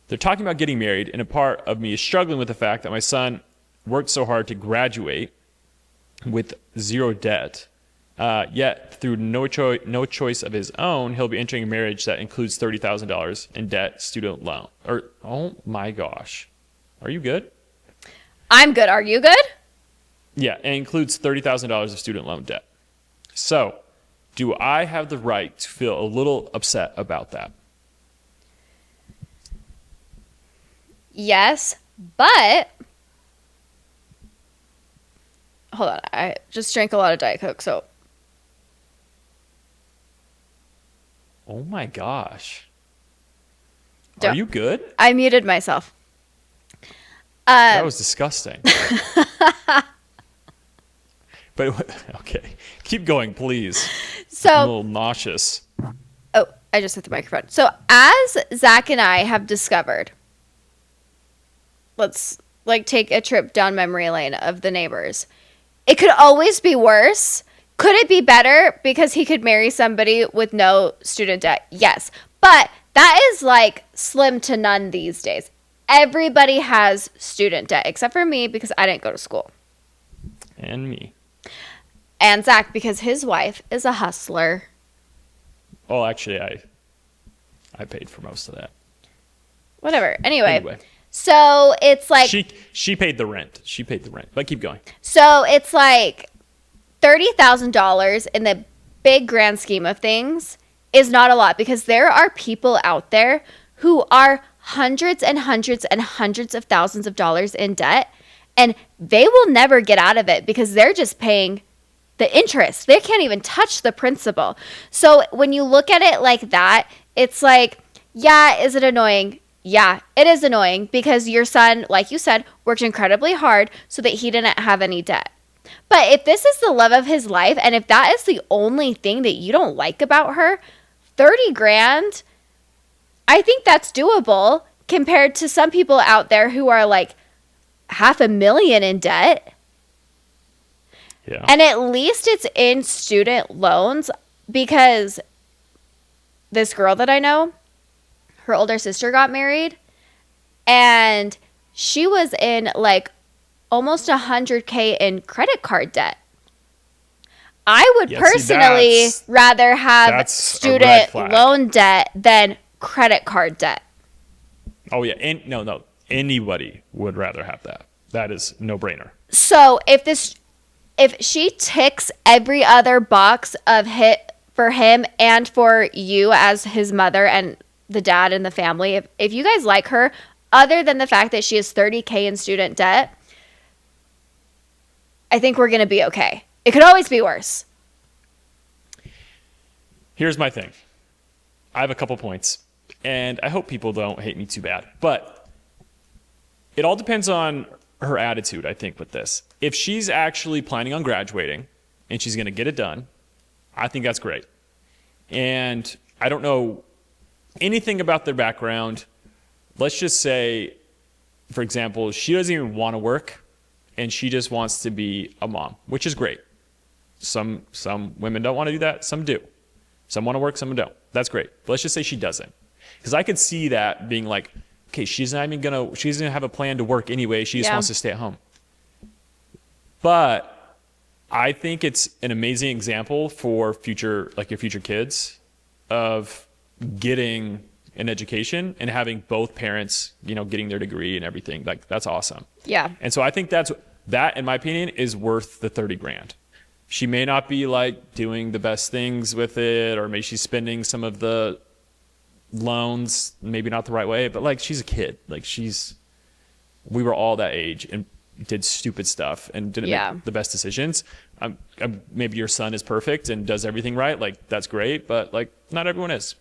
Speaker 1: They're talking about getting married, and a part of me is struggling with the fact that my son worked so hard to graduate with zero debt. Yet, through no choice of his own, he'll be entering a marriage that includes $30,000 in debt, student loan. Oh my gosh. Are you good?
Speaker 2: I'm good. Are you good?
Speaker 1: Yeah, and includes $30,000 of student loan debt. So, do I have the right to feel a little upset about that?
Speaker 2: Yes, but hold on. I just drank a lot of Diet Coke, so.
Speaker 1: Oh my gosh. Are you good?
Speaker 2: I muted myself.
Speaker 1: That was disgusting. But okay, keep going, please.
Speaker 2: So
Speaker 1: I'm a little nauseous.
Speaker 2: Oh, I just hit the microphone. So as Zach and I have discovered, let's take a trip down memory lane of the neighbors. It could always be worse. Could it be better because he could marry somebody with no student debt? Yes. But that is like slim to none these days. Everybody has student debt except for me because I didn't go to school.
Speaker 1: And me.
Speaker 2: And Zach because his wife is a hustler.
Speaker 1: Oh, actually, I paid for most of that.
Speaker 2: Whatever. Anyway. So it's like
Speaker 1: she paid the rent. She paid the rent. But keep going.
Speaker 2: So it's like $30,000 in the big grand scheme of things is not a lot because there are people out there who are hundreds and hundreds and hundreds of thousands of dollars in debt, and they will never get out of it because they're just paying the interest. They can't even touch the principal. So when you look at it like that, it's like, yeah, is it annoying? Yeah, it is annoying because your son, like you said, worked incredibly hard so that he didn't have any debt. But if this is the love of his life, and if that is the only thing that you don't like about her, 30 grand, I think that's doable compared to some people out there who are like $500,000 in debt.
Speaker 1: Yeah.
Speaker 2: And at least it's in student loans because this girl that I know, her older sister got married and she was in like almost $100K in credit card debt. I would personally rather have student loan debt than credit card debt.
Speaker 1: Oh yeah, no, anybody would rather have that. That is no brainer.
Speaker 2: So if she ticks every other box of hit for him and for you as his mother and the dad in the family, if you guys like her, other than the fact that she has $30K in student debt, I think we're going to be okay. It could always be worse.
Speaker 1: Here's my thing. I have a couple points, and I hope people don't hate me too bad. But it all depends on her attitude, I think, with this. If she's actually planning on graduating and she's going to get it done, I think that's great. And I don't know anything about their background. Let's just say, for example, she doesn't even want to work and she just wants to be a mom, which is great. Some women don't want to do that. Some do. Some want to work, some don't. That's great. But let's just say she doesn't. Because I could see that being like, okay, she's not going to have a plan to work anyway. She just wants to stay at home. But I think it's an amazing example for your future kids of getting an education and having both parents, getting their degree and everything. Like, that's awesome.
Speaker 2: Yeah.
Speaker 1: And so I think that, in my opinion, is worth the 30 grand. She may not be like doing the best things with it, or maybe she's spending some of the loans maybe not the right way, but like, she's a kid. Like, we were all that age and did stupid stuff and didn't make the best decisions. Maybe your son is perfect and does everything right. Like, that's great, but like, not everyone is.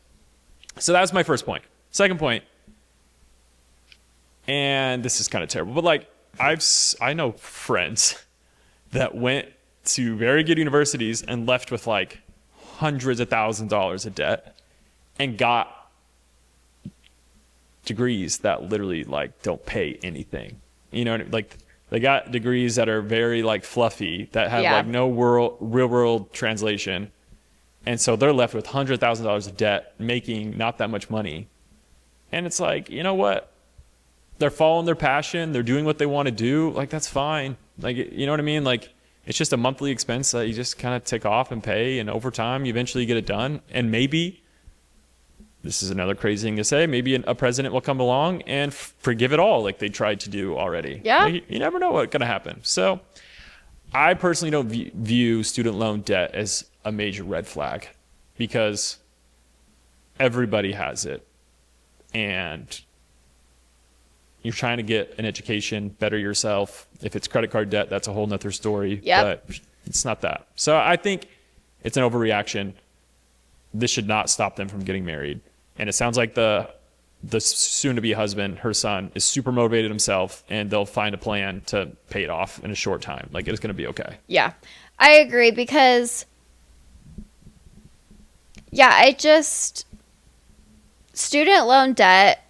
Speaker 1: So that's my first point. Second point, and this is kind of terrible, but like, I know friends that went to very good universities and left with like hundreds of thousands of dollars of debt and got degrees that literally like don't pay anything. You know, like they got degrees that are very like fluffy that have like no real world translation. And so they're left with $100,000 of debt, making not that much money. And it's like, you know what? They're following their passion. They're doing what they want to do. Like, that's fine. Like, you know what I mean? Like, it's just a monthly expense that you just kind of take off and pay. And over time, you eventually get it done. And maybe, this is another crazy thing to say, maybe a president will come along and forgive it all like they tried to do already.
Speaker 2: Yeah.
Speaker 1: Like, you never know what's going to happen. So I personally don't view student loan debt as a major red flag because everybody has it. And you're trying to get an education, better yourself. If it's credit card debt, that's a whole nother story.
Speaker 2: Yep.
Speaker 1: But it's not that. So I think it's an overreaction. This should not stop them from getting married. And it sounds like the soon-to-be husband, her son, is super motivated himself, and they'll find a plan to pay it off in a short time. Like, it's going to be okay.
Speaker 2: Yeah, I agree because, student loan debt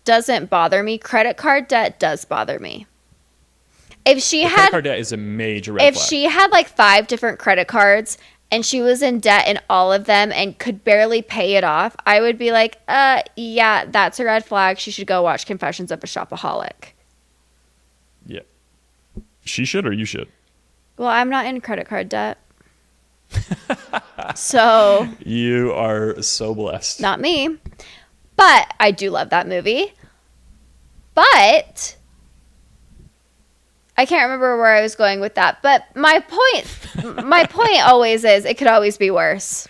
Speaker 2: doesn't bother me. Credit card debt does bother me. If she had
Speaker 1: credit card debt is a major red flag.
Speaker 2: If she had like 5 different credit cards and she was in debt in all of them and could barely pay it off, I would be like, yeah, that's a red flag. She should go watch Confessions of a Shopaholic.
Speaker 1: Yeah. She should or you should?
Speaker 2: Well, I'm not in credit card debt. So.
Speaker 1: You are so blessed.
Speaker 2: Not me. But I do love that movie. But I can't remember where I was going with that. But my point always is it could always be worse.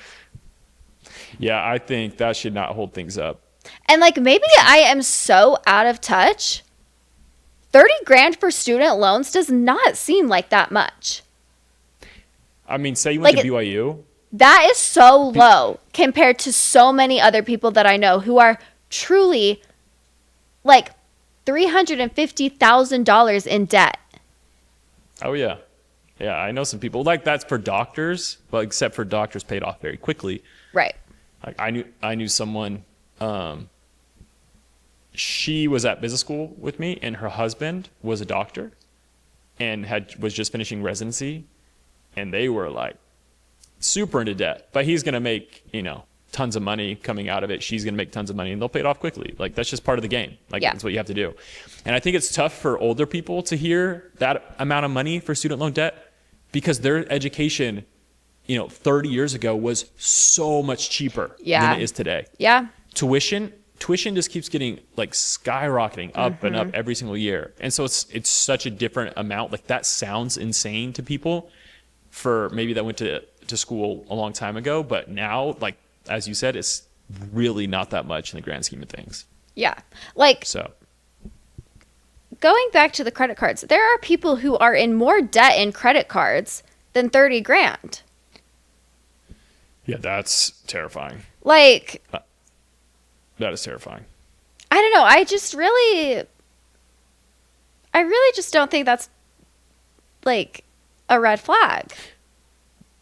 Speaker 1: Yeah, I think that should not hold things up.
Speaker 2: And like maybe I am so out of touch. 30 grand for student loans does not seem like that much.
Speaker 1: I mean, say you went to BYU.
Speaker 2: That is so low compared to so many other people that I know who are truly like $350,000 in debt.
Speaker 1: Oh, yeah. Yeah, I know some people. Like, that's for doctors, but except for doctors paid off very quickly.
Speaker 2: Right.
Speaker 1: Like, I knew someone, she was at business school with me, and her husband was a doctor and was just finishing residency, and they were, like, super into debt. But he's going to make, tons of money coming out of it. She's going to make tons of money, and they'll pay it off quickly. Like, that's just part of the game. Like, That's what you have to do. And I think it's tough for older people to hear that amount of money for student loan debt because their education, 30 years ago was so much cheaper than it is today.
Speaker 2: Yeah.
Speaker 1: Tuition just keeps getting like skyrocketing up and up every single year. And so it's such a different amount. Like, that sounds insane to people for maybe that went to school a long time ago, but now, like, as you said, it's really not that much in the grand scheme of things.
Speaker 2: Yeah. Like,
Speaker 1: so
Speaker 2: going back to the credit cards, there are people who are in more debt in credit cards than 30 grand.
Speaker 1: Yeah, that's terrifying.
Speaker 2: Like,
Speaker 1: that is terrifying.
Speaker 2: I don't know. I really just don't think that's like a red flag.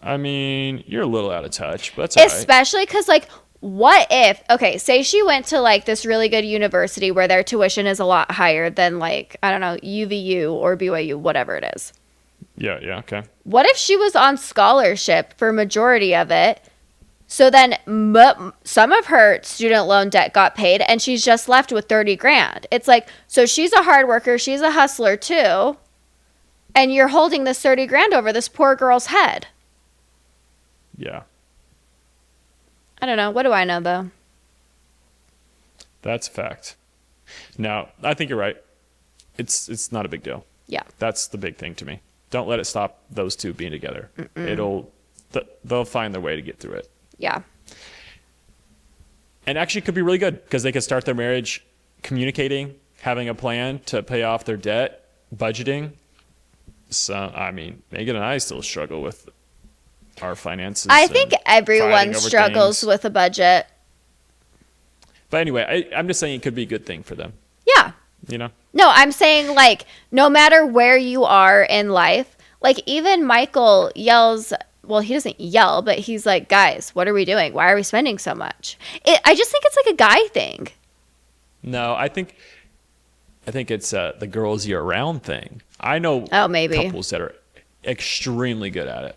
Speaker 1: I mean, you're a little out of touch, but that's all right.
Speaker 2: Especially because, like, what if, okay, say she went to, like, this really good university where their tuition is a lot higher than, like, I don't know, UVU or BYU, whatever it is.
Speaker 1: Yeah, okay.
Speaker 2: What if she was on scholarship for majority of it, so then some of her student loan debt got paid, and she's just left with 30 grand? It's like, so she's a hard worker, she's a hustler, too, and you're holding this 30 grand over this poor girl's head.
Speaker 1: Yeah.
Speaker 2: I don't know. What do I know, though?
Speaker 1: That's a fact. No, I think you're right. It's not a big deal.
Speaker 2: Yeah.
Speaker 1: That's the big thing to me. Don't let it stop those two being together. They'll find their way to get through it.
Speaker 2: Yeah.
Speaker 1: And actually it could be really good because they could start their marriage communicating, having a plan to pay off their debt, budgeting. So, I mean, Megan and I still struggle with our finances.
Speaker 2: I think everyone struggles with a budget.
Speaker 1: But anyway, I'm just saying it could be a good thing for them.
Speaker 2: Yeah.
Speaker 1: you know?
Speaker 2: No, I'm saying like no matter where you are in life, like even Michael yells, well, he doesn't yell, but he's like, guys, what are we doing? Why are we spending so much? I just think it's like a guy thing.
Speaker 1: No, I think it's the girls year round thing. I know
Speaker 2: Oh, maybe.
Speaker 1: couples that are extremely good at it.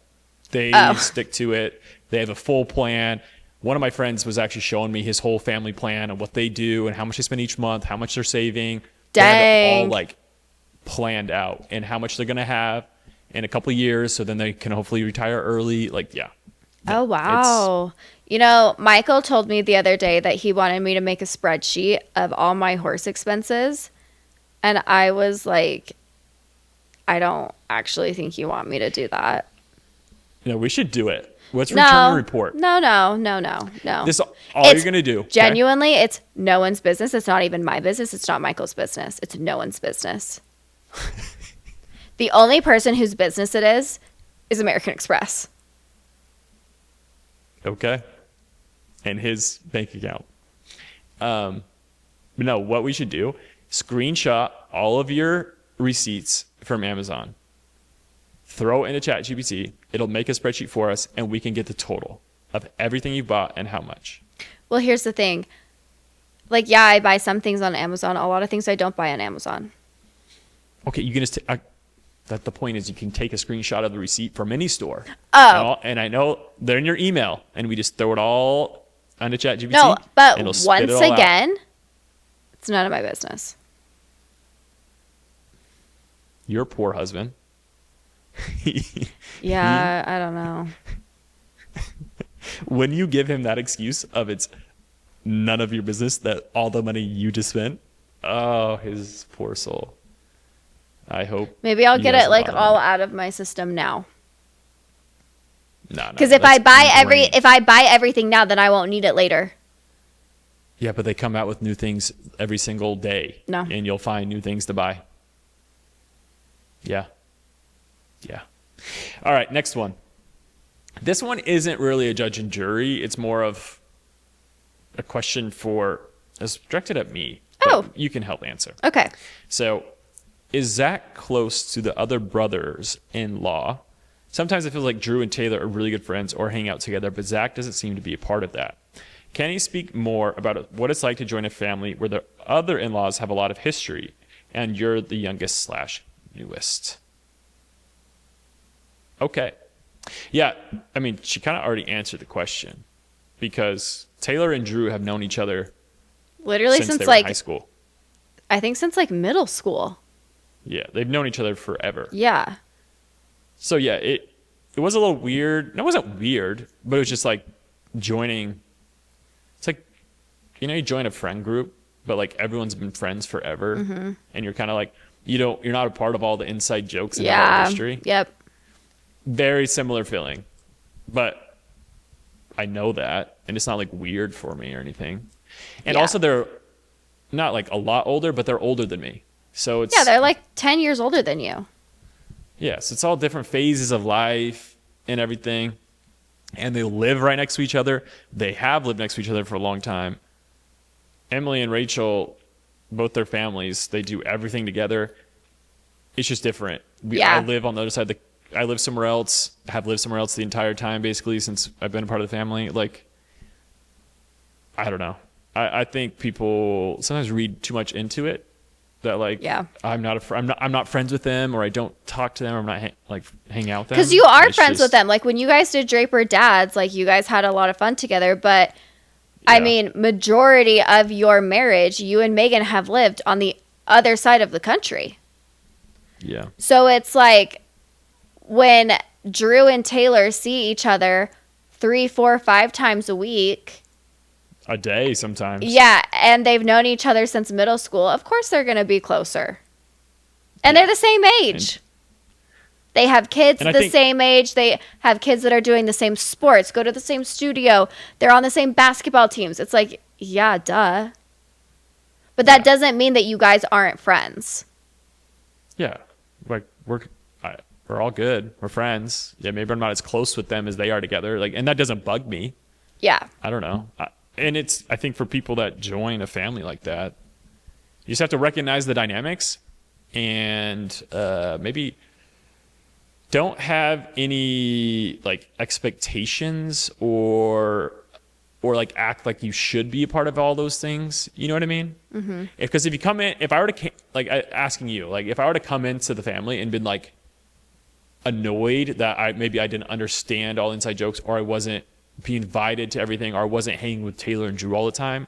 Speaker 1: They
Speaker 2: Oh.
Speaker 1: stick to it. They have a full plan. One of my friends was actually showing me his whole family plan and what they do and how much they spend each month, how much they're saving. They have it all
Speaker 2: Dang.
Speaker 1: like planned out and how much they're gonna have in a couple of years, so then they can hopefully retire early. Like, yeah.
Speaker 2: Oh, wow. You know, Michael told me the other day that he wanted me to make a spreadsheet of all my horse expenses. And I was like, I don't actually think you want me to do that.
Speaker 1: You know, we should do it. Let's return the report.
Speaker 2: No.
Speaker 1: This all
Speaker 2: It's
Speaker 1: you're gonna do. Okay?
Speaker 2: Genuinely, it's no one's business. It's not even my business. It's not Michael's business. It's no one's business. The only person whose business it is American Express.
Speaker 1: Okay. And his bank account. But no, what we should do, screenshot all of your receipts from Amazon, throw it into ChatGPT. It'll make a spreadsheet for us, and we can get the total of everything you bought and how much.
Speaker 2: Well, here's the thing. Like, yeah, I buy some things on Amazon. A lot of things I don't buy on Amazon.
Speaker 1: Okay, you can just that the point is you can take a screenshot of the receipt from any store.
Speaker 2: Oh.
Speaker 1: And I know they're in your email, and we just throw it all onto ChatGPT.
Speaker 2: No, but
Speaker 1: and it'll spit
Speaker 2: once
Speaker 1: it all out.
Speaker 2: again, it's none of my business.
Speaker 1: Your poor husband.
Speaker 2: Yeah, I don't know.
Speaker 1: When you give him that excuse of it's none of your business, that all the money you just spent, oh, his poor soul. I hope.
Speaker 2: Maybe I'll
Speaker 1: he
Speaker 2: get
Speaker 1: has
Speaker 2: it
Speaker 1: a
Speaker 2: like
Speaker 1: lot of
Speaker 2: all
Speaker 1: money.
Speaker 2: out of my system now.
Speaker 1: No,
Speaker 2: Because
Speaker 1: that's ingrained.
Speaker 2: if I buy everything now, then I won't need it later.
Speaker 1: Yeah, but they come out with new things every single day.
Speaker 2: No.
Speaker 1: And you'll find new things to buy. Yeah. All right, next one. This one isn't really a judge and jury. It's more of a question it's directed at me. But
Speaker 2: Oh.
Speaker 1: you can help answer.
Speaker 2: Okay.
Speaker 1: So, is Zach close to the other brothers-in-law? Sometimes it feels like Drew and Taylor are really good friends or hang out together, but Zach doesn't seem to be a part of that. Can he speak more about what it's like to join a family where the other in-laws have a lot of history and you're the youngest/newest? Okay. Yeah, I mean, she kind of already answered the question because Taylor and Drew have known each other
Speaker 2: Literally
Speaker 1: since
Speaker 2: since
Speaker 1: they were in
Speaker 2: like,
Speaker 1: high school.
Speaker 2: I think since like middle school.
Speaker 1: Yeah, they've known each other forever.
Speaker 2: Yeah.
Speaker 1: So yeah, it was a little weird. No, it wasn't weird, but it was just like joining. It's like, you join a friend group, but like everyone's been friends forever, and you're kind of like you're not a part of all the inside jokes and all
Speaker 2: Yeah.
Speaker 1: the history.
Speaker 2: Yep.
Speaker 1: Very similar feeling, but I know that, and it's not like weird for me or anything. And
Speaker 2: Yeah.
Speaker 1: also, they're not like a lot older, but they're older than me. So it's
Speaker 2: Yeah, they're like 10 years older than you.
Speaker 1: yes, it's all different phases of life and everything. And they live right next to each other. They have lived next to each other for a long time. Emily and Rachel, both their families, they do everything together. It's just different.
Speaker 2: Yeah.
Speaker 1: I live on the other side. I live somewhere else. I have lived somewhere else the entire time, basically, since I've been a part of the family. Like, I don't know. I think people sometimes read too much into it. That like,
Speaker 2: Yeah.
Speaker 1: I'm not friends with them, or I don't talk to them, or I'm not hang out with them.
Speaker 2: Because you are
Speaker 1: It's
Speaker 2: friends with
Speaker 1: just-
Speaker 2: them. Like when you guys did Draper Dads, like you guys had a lot of fun together. But I
Speaker 1: Yeah.
Speaker 2: mean, majority of your marriage, you and Megan have lived on the other side of the country.
Speaker 1: Yeah.
Speaker 2: So it's like when Drew and Taylor see each other 3, 4, 5 times a week.
Speaker 1: A day sometimes.
Speaker 2: Yeah, and they've known each other since middle school. Of course they're going to be closer. And
Speaker 1: Yeah.
Speaker 2: they're the same age. They have kids
Speaker 1: And I
Speaker 2: the
Speaker 1: think-
Speaker 2: same age. They have kids that are doing the same sports, go to the same studio. They're on the same basketball teams. It's like, yeah, duh. But that doesn't mean that you guys aren't friends.
Speaker 1: Yeah. Like we're all good. We're friends. Yeah. Maybe I'm not as close with them as they are together. Like, and that doesn't bug me.
Speaker 2: Yeah.
Speaker 1: I don't know. And I think for people that join a family like that, You just have to recognize the dynamics and maybe don't have any like expectations or like act like you should be a part of all those things. You know what I mean? Mm-hmm. Because if you come in, if I were to asking you, like if I were to come into the family and been like annoyed that I didn't understand all inside jokes, or I wasn't being invited to everything, or I wasn't hanging with Taylor and Drew all the time,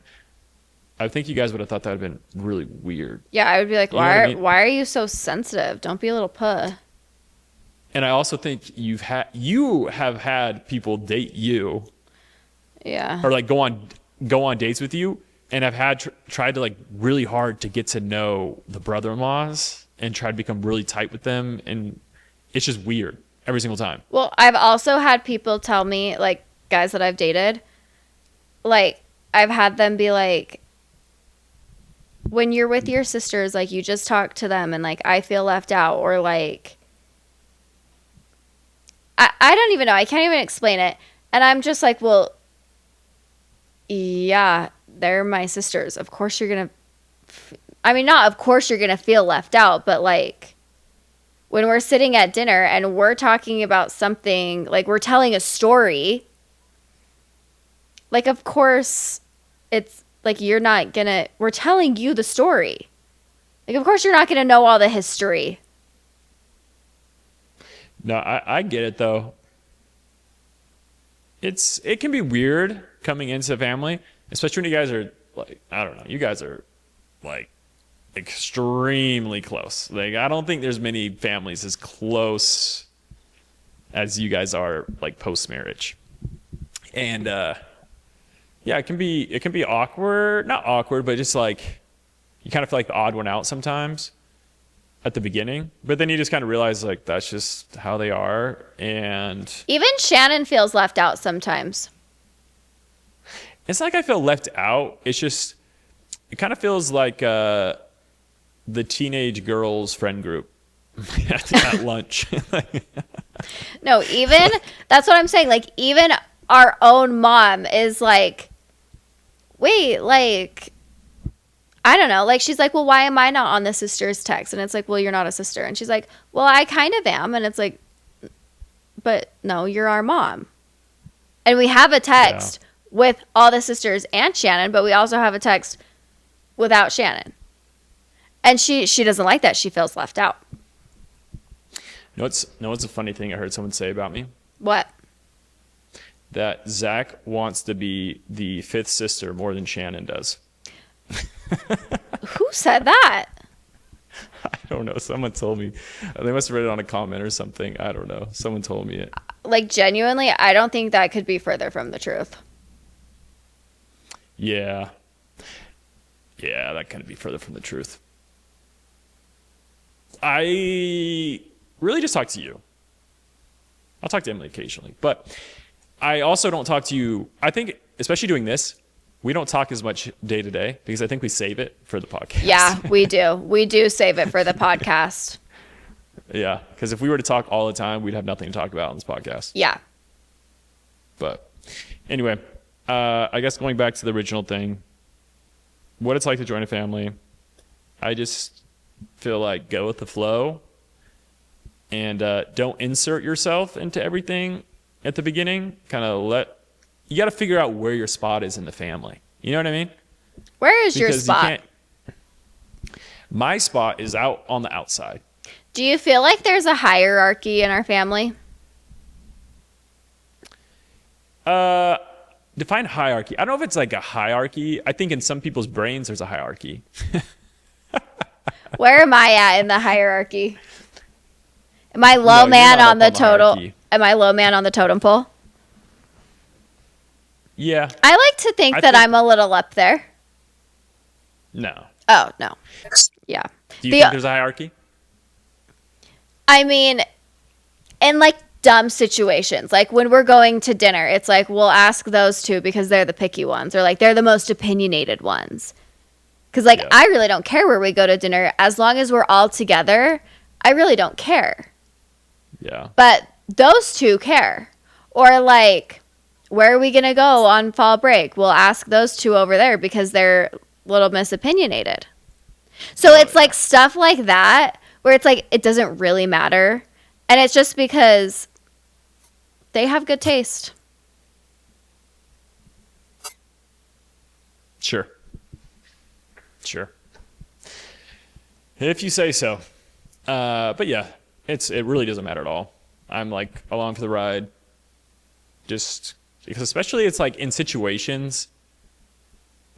Speaker 1: I think you guys would have thought that would have been really weird.
Speaker 2: Yeah, I would be like,
Speaker 1: You know what I mean?
Speaker 2: why are you so sensitive? Don't be a little puh.
Speaker 1: And I also think you have had people date you,
Speaker 2: Yeah.
Speaker 1: or like go on dates with you, and have had tried to like really hard to get to know the brother-in-laws and try to become really tight with them, and it's just weird every single time.
Speaker 2: Well, I've also had people tell me, like guys that I've dated, like I've had them be like, when you're with your sisters, like you just talk to them and like I feel left out, or like I don't even know. I can't even explain it. And I'm just like, well, yeah, they're my sisters. Of course you're going to, not of course you're going to feel left out, but like when we're sitting at dinner and we're talking about something, like we're telling a story, like of course it's like we're telling you the story. Like of course you're not going to know all the history.
Speaker 1: No, I get it though. It can be weird coming into a family, especially when you guys are like, I don't know, you guys are like extremely close. Like I don't think there's many families as close as you guys are like post marriage. And yeah, it can be awkward, not awkward, but just like you kind of feel like the odd one out sometimes at the beginning, but then you just kind of realize like that's just how they are. And
Speaker 2: even Shannon feels left out sometimes.
Speaker 1: It's not like I feel left out. It's just it kind of feels like the teenage girls friend group at lunch.
Speaker 2: No, even that's what I'm saying. Like even our own mom is like, wait, like I don't know. Like, she's like, well, why am I not on the sister's text? And it's like, well, you're not a sister. And she's like, well, I kind of am. And it's like, but no, you're our mom. And we have a text with all the sisters and Shannon, but we also have a text without Shannon. And she doesn't like that. She feels left out.
Speaker 1: No, it's a funny thing I heard someone say about me.
Speaker 2: What?
Speaker 1: That Zach wants to be the fifth sister more than Shannon does.
Speaker 2: Who said that?
Speaker 1: I don't know. Someone told me. They must have read it on a comment or something. I don't know. Someone told me it.
Speaker 2: Like, genuinely, I don't think that could be further from the truth.
Speaker 1: Yeah. Yeah, that couldn't be further from the truth. I really just talk to you. I'll talk to Emily occasionally. But I also don't talk to you. I think, especially doing this, we don't talk as much day to day because I think we save it for the podcast.
Speaker 2: Yeah, we do. We do save it for the podcast.
Speaker 1: Yeah, because if we were to talk all the time, we'd have nothing to talk about on this podcast.
Speaker 2: Yeah.
Speaker 1: But anyway, I guess going back to the original thing, what it's like to join a family, I just feel like go with the flow and don't insert yourself into everything at the beginning. You got to figure out where your spot is in the family. You know what I mean?
Speaker 2: Where is your spot?
Speaker 1: My spot is out on the outside.
Speaker 2: Do you feel like there's a hierarchy in our family?
Speaker 1: Define hierarchy. I don't know if it's like a hierarchy. I think in some people's brains there's a hierarchy.
Speaker 2: Where am I at in the hierarchy? Am I low man on the totem? Am I low man on the totem pole?
Speaker 1: Yeah.
Speaker 2: I like to think that I'm a little up there.
Speaker 1: No.
Speaker 2: Oh, no. Yeah.
Speaker 1: Do you think there's a hierarchy?
Speaker 2: I mean, in like dumb situations, like when we're going to dinner, it's like we'll ask those two because they're the picky ones, or like they're the most opinionated ones. Because like I really don't care where we go to dinner as long as we're all together. I really don't care. Yeah. But those two care. Or like, where are we going to go on fall break? We'll ask those two over there because they're a little misopinionated. So it's like stuff like that where it's like it doesn't really matter. And it's just because they have good taste.
Speaker 1: Sure. If you say so. But yeah, it really doesn't matter at all. I'm like along for the ride. Just because especially it's like in situations,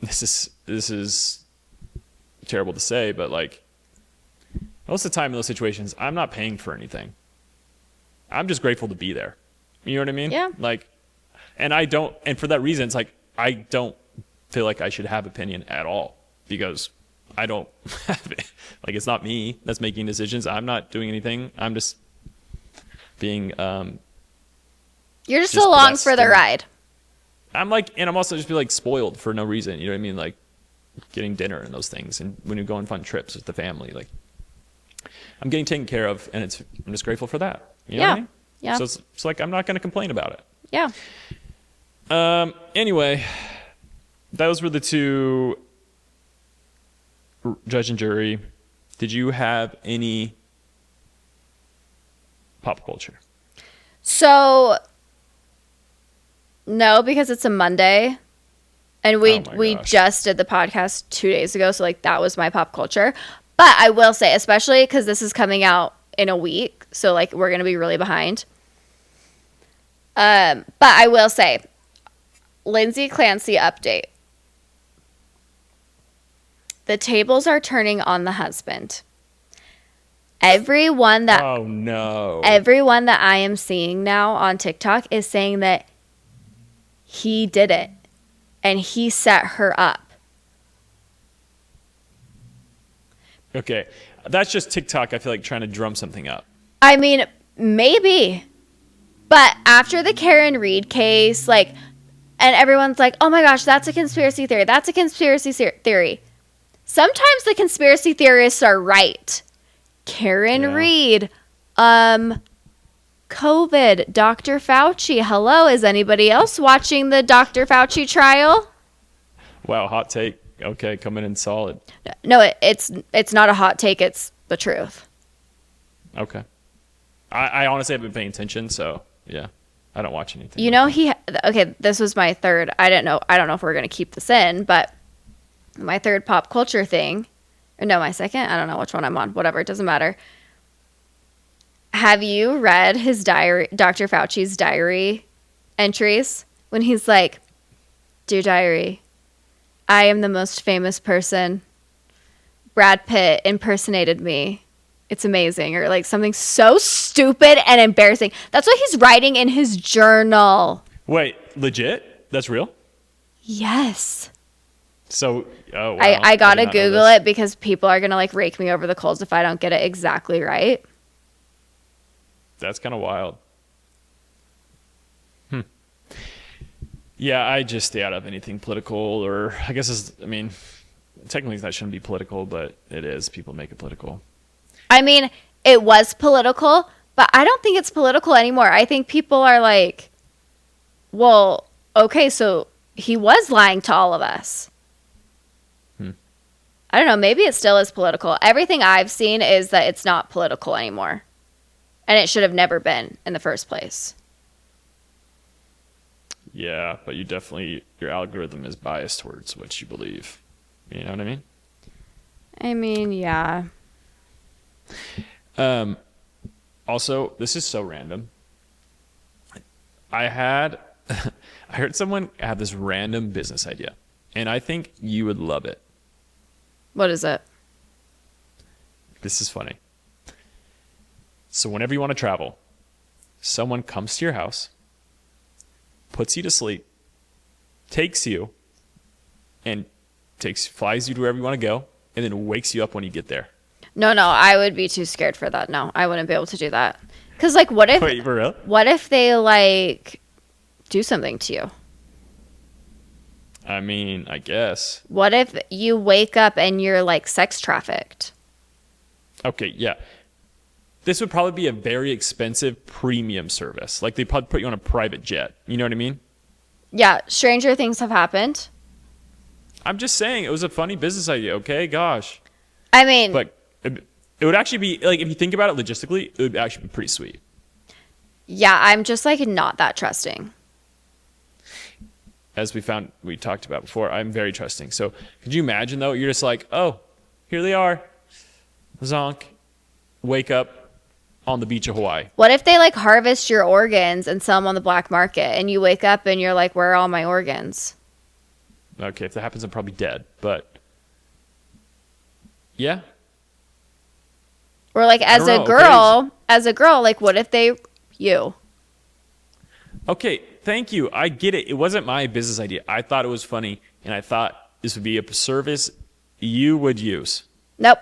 Speaker 1: this is terrible to say, but like most of the time in those situations, I'm not paying for anything. I'm just grateful to be there. You know what I mean?
Speaker 2: Yeah.
Speaker 1: Like, and for that reason, it's like, I don't feel like I should have opinion at all because I don't have it. Like, it's not me that's making decisions. I'm not doing anything. I'm just being,
Speaker 2: you're just along for the ride.
Speaker 1: I'm like, and I'm also just be like spoiled for no reason. You know what I mean? Like getting dinner and those things. And when you go on fun trips with the family, like I'm getting taken care of and I'm just grateful for that. You know what I mean?
Speaker 2: Yeah.
Speaker 1: So it's like, I'm not going to complain about it.
Speaker 2: Yeah.
Speaker 1: Anyway, those were the two, judge and jury. Did you have any pop culture?
Speaker 2: So no, because it's a Monday and we just did the podcast 2 days ago. So like that was my pop culture. But I will say, especially because this is coming out in a week. So like we're going to be really behind. But I will say, Lindsay Clancy update. The tables are turning on the husband. Everyone that I am seeing now on TikTok is saying that he did it and he set her up.
Speaker 1: Okay. That's just TikTok, I feel like, trying to drum something up.
Speaker 2: I mean, maybe. But after the Karen Reed case, like, and everyone's like, oh my gosh, that's a conspiracy theory. That's a conspiracy theory. Sometimes the conspiracy theorists are right. Karen Reed, COVID, Dr. Fauci. Hello, is anybody else watching the Dr. Fauci trial?
Speaker 1: Wow, hot take. Okay, coming in solid.
Speaker 2: No, it's not a hot take. It's the truth.
Speaker 1: Okay. I honestly haven't been paying attention, so yeah, I don't watch anything.
Speaker 2: You know, okay, this was my third. I don't know if we're going to keep this in, but my third pop culture thing, or no, my second, I don't know which one I'm on, whatever, it doesn't matter. Have you read his diary, Dr. Fauci's diary entries when he's like, dear diary, I am the most famous person. Brad Pitt impersonated me. It's amazing. Or like something so stupid and embarrassing. That's what he's writing in his journal.
Speaker 1: Wait, legit? That's real?
Speaker 2: Yes.
Speaker 1: So, oh, wow.
Speaker 2: I gotta Google it because people are gonna like rake me over the coals if I don't get it exactly right.
Speaker 1: That's kind of wild. Yeah, I just stay out of anything political, or I guess technically that shouldn't be political, but it is. People make it political.
Speaker 2: I mean, it was political, but I don't think it's political anymore. I think people are like, well, okay, so he was lying to all of us. I don't know. Maybe it still is political. Everything I've seen is that it's not political anymore. And it should have never been in the first place.
Speaker 1: Yeah, but your algorithm is biased towards what you believe. You know what I mean?
Speaker 2: I mean, yeah.
Speaker 1: Also, this is so random. I heard someone have this random business idea, and I think you would love it.
Speaker 2: What is it?
Speaker 1: This is funny. So whenever you want to travel, someone comes to your house, puts you to sleep, takes you, and flies you to wherever you want to go, and then wakes you up when you get there.
Speaker 2: No, I would be too scared for that. No, I wouldn't be able to do that. Because, like, what if...
Speaker 1: Wait, for real?
Speaker 2: What if they, like, do something to you?
Speaker 1: I mean, I guess.
Speaker 2: What if you wake up and you're, like, sex trafficked?
Speaker 1: Okay, yeah. This would probably be a very expensive premium service. Like, they'd probably put you on a private jet. You know what I mean?
Speaker 2: Yeah, stranger things have happened.
Speaker 1: I'm just saying, it was a funny business idea, okay? Gosh.
Speaker 2: I mean,
Speaker 1: But it would actually be like, if you think about it logistically, it would actually be pretty sweet.
Speaker 2: yeah, I'm just like not that trusting.
Speaker 1: As we talked about before, I'm very trusting. So could you imagine though? You're just like, oh, here they are, zonk. Wake up on the beach of Hawaii.
Speaker 2: What if they like harvest your organs and sell them on the black market, and you wake up and you're like, where are all my organs?
Speaker 1: Okay, if that happens, I'm probably dead. But yeah,
Speaker 2: Or like
Speaker 1: I don't know.
Speaker 2: as a girl, like what if you?
Speaker 1: Okay, thank you. I get it. It wasn't my business idea. I thought it was funny, and I thought this would be a service you would use.
Speaker 2: Nope.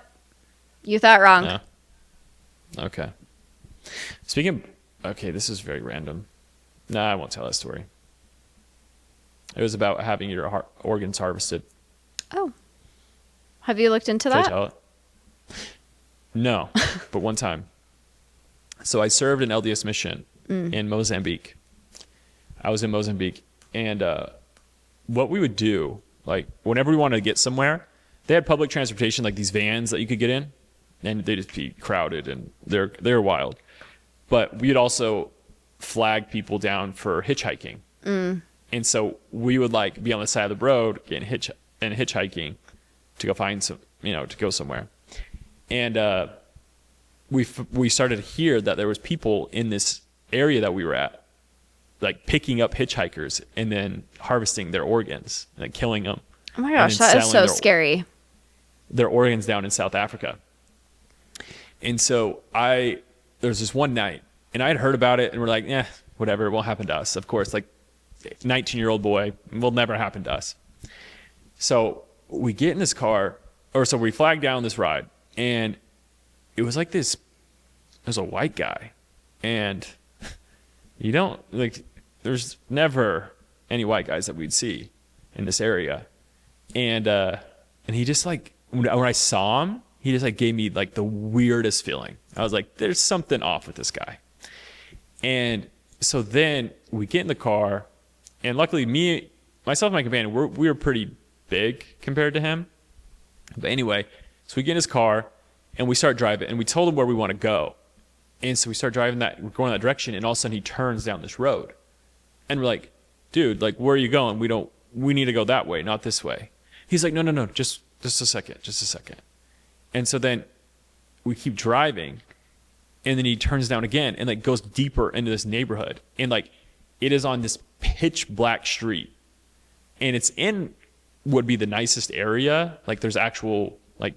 Speaker 2: You thought wrong.
Speaker 1: No. Okay. Speaking of, okay, this is very random. Nah, I won't tell that story. It was about having your organs harvested.
Speaker 2: Oh. Have you looked into
Speaker 1: Should I
Speaker 2: that?
Speaker 1: tell it? No, but one time. So I served an LDS mission in Mozambique. I was in Mozambique, and what we would do, like whenever we wanted to get somewhere, they had public transportation, like these vans that you could get in, and they'd just be crowded, and they're wild. But we'd also flag people down for hitchhiking, and so we would like be on the side of the road getting hitchhiking to go find some, to go somewhere, and we started to hear that there was people in this area that we were at, like picking up hitchhikers and then harvesting their organs, like killing them.
Speaker 2: Oh my gosh, that is so scary.
Speaker 1: Their organs down in South Africa. And so there was this one night, and I had heard about it, and we're like, whatever, it won't happen to us. Of course, like 19-year-old boy, it will never happen to us. So we get in this car, so we flag down this ride, and it was like this, there's a white guy, and you don't, like, there's never any white guys that we'd see in this area. And he just like, when I saw him, he just like gave me like the weirdest feeling. I was like, there's something off with this guy. And so then we get in the car, and luckily myself and my companion, we were pretty big compared to him. But anyway, so we get in his car and we start driving, and we told him where we want to go. And so we start driving going that direction, and all of a sudden he turns down this road. And we're like, dude, like, where are you going? We need to go that way, not this way. He's like, no, just a second. And so then we keep driving, and then he turns down again and like goes deeper into this neighborhood. And like, it is on this pitch black street, and it's in what would be the nicest area. Like, there's actual like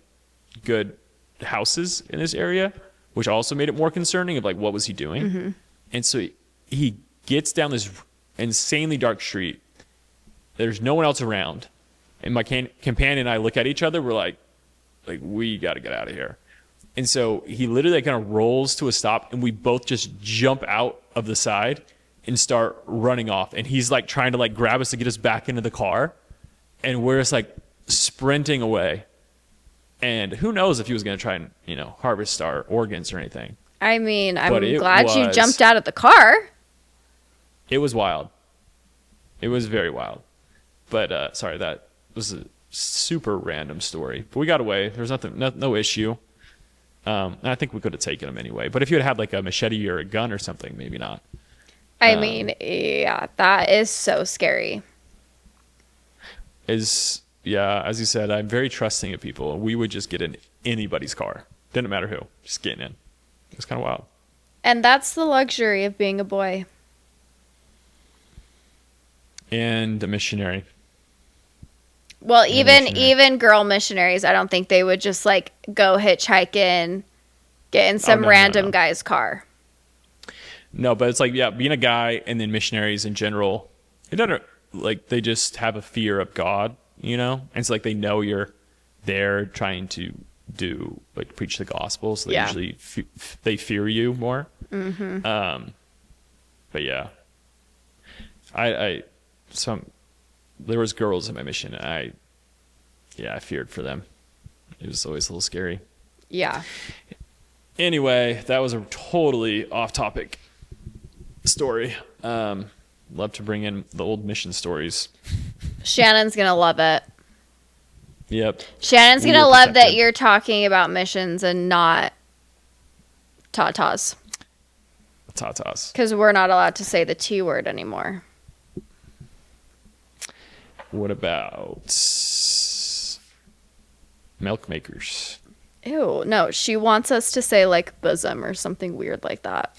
Speaker 1: good houses in this area, which also made it more concerning of like, what was he doing? Mm-hmm. And so he gets down this insanely dark street. There's no one else around. And my companion and I look at each other. We're like we got to get out of here. And so he literally kind of rolls to a stop, and we both just jump out of the side and start running off. And he's like trying to like grab us to get us back into the car. And we're just like sprinting away. And who knows if he was going to try and, harvest our organs or anything.
Speaker 2: I mean, I'm glad you jumped out of the car.
Speaker 1: It was wild. It was very wild. But sorry, that was a super random story. But we got away. There was no issue. And I think we could have taken him anyway. But if you had like a machete or a gun or something, maybe not.
Speaker 2: I mean, yeah, that is so scary.
Speaker 1: As you said, I'm very trusting of people. We would just get in anybody's car. Didn't matter who. Just getting in. It was kind of wild.
Speaker 2: And that's the luxury of being a boy.
Speaker 1: And a missionary.
Speaker 2: Well, even girl missionaries, I don't think they would just like go hitchhiking, get in some random guy's car.
Speaker 1: No, but it's like, being a guy, and then missionaries in general, it doesn't, like, they just have a fear of God, and it's like they know you're there trying to preach the gospel, so they usually they fear you more. Mm-hmm. But yeah, there was girls in my mission, and I feared for them. It was always a little scary.
Speaker 2: Yeah.
Speaker 1: Anyway, that was a totally off-topic story. Love to bring in the old mission stories.
Speaker 2: Shannon's gonna love it.
Speaker 1: Yep.
Speaker 2: Shannon's
Speaker 1: We
Speaker 2: going to
Speaker 1: were
Speaker 2: love that
Speaker 1: protected.
Speaker 2: you're talking about missions and not tatas.
Speaker 1: Tatas.
Speaker 2: Because we're not allowed to say the T word anymore.
Speaker 1: What about milk makers?
Speaker 2: Ew, no, she wants us to say like bosom or something weird like that.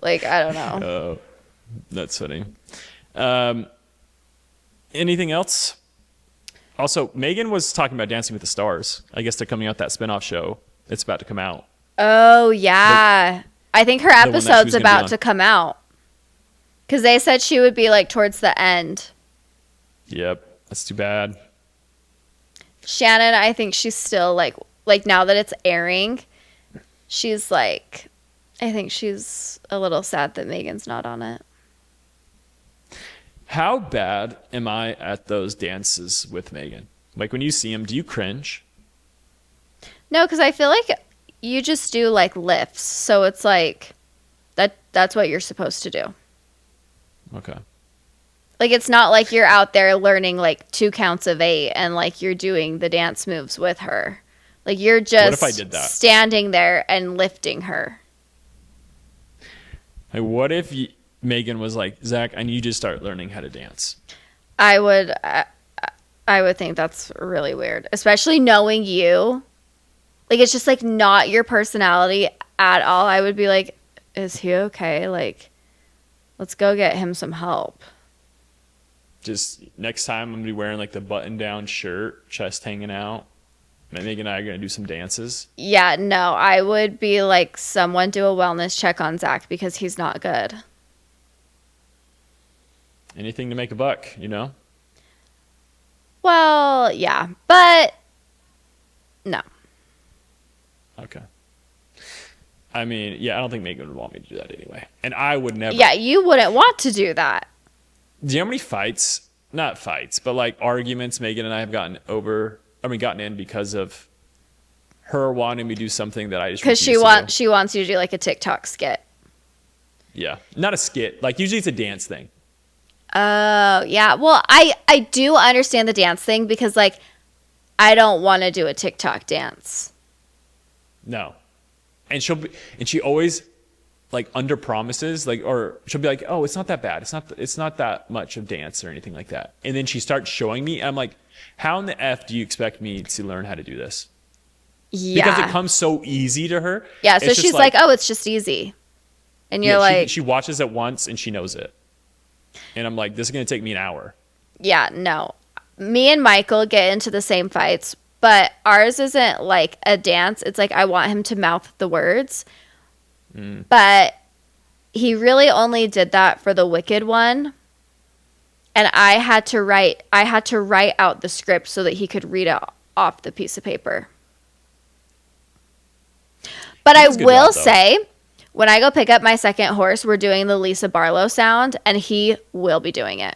Speaker 2: Like, I don't know.
Speaker 1: Oh, that's funny. Anything else? Also, Megan was talking about Dancing with the Stars. I guess they're coming out that spinoff show. It's about to come out.
Speaker 2: Oh, yeah. I think her
Speaker 1: one that she
Speaker 2: episode's
Speaker 1: was gonna be
Speaker 2: about
Speaker 1: on.
Speaker 2: to come out. Because they said she would be like towards the end.
Speaker 1: Yep, that's too bad.
Speaker 2: Shannon, I think she's still like now that it's airing, she's like, I think she's a little sad that Megan's not on it.
Speaker 1: How bad am I at those dances with Megan? Like when you see them, do you cringe?
Speaker 2: No, because I feel like you just do like lifts. So it's like that's what you're supposed to do.
Speaker 1: Okay.
Speaker 2: Like, it's not like you're out there learning like 2 counts of 8 and like you're doing the dance moves with her. Like, you're just
Speaker 1: if I did that?
Speaker 2: standing there and lifting her.
Speaker 1: Like, what if Megan was like, Zach, I need you to start learning how to dance?
Speaker 2: I would think that's really weird, especially knowing you. Like, it's just like not your personality at all. I would be like, is he okay? Like, let's go get him some help.
Speaker 1: Just next time I'm going to be wearing like the button down shirt, chest hanging out. Megan and I are going to do some dances.
Speaker 2: Yeah, no, I would be like, someone do a wellness check on Zach because he's not good.
Speaker 1: Anything to make a buck, you know?
Speaker 2: Well, yeah, but no.
Speaker 1: Okay. I mean, yeah, I don't think Megan would want me to do that anyway. And I would never.
Speaker 2: Yeah, you wouldn't want to do that.
Speaker 1: Do you know how many fights, not fights, but like arguments Megan and I have gotten in because of her wanting me to do something that I just
Speaker 2: Because
Speaker 1: refuse to do?
Speaker 2: she wants you to do like a TikTok skit.
Speaker 1: Yeah. Not a skit. Like usually it's a dance thing.
Speaker 2: Oh, yeah. Well, I do understand the dance thing because like I don't want to do a TikTok dance.
Speaker 1: No. And she always like under promises, like, or she'll be like, oh, it's not that bad. It's not that much of dance or anything like that. And then she starts showing me, and I'm like, how in the F do you expect me to learn how to do this?
Speaker 2: Yeah.
Speaker 1: Because it comes so easy to her.
Speaker 2: Yeah, so
Speaker 1: It's just
Speaker 2: she's like, oh, it's just easy. And you're
Speaker 1: yeah,
Speaker 2: like,
Speaker 1: she watches it once and she knows it. And I'm like, this is going to take me an hour.
Speaker 2: yeah, no. Me and Michael get into the same fights, but ours isn't like a dance. It's like I want him to mouth the words. But he really only did that for the Wicked one. And I had to write out the script so that he could read it off the piece of paper. But I will say, when I go pick up my second horse, we're doing the Lisa Barlow sound, and he will be doing it.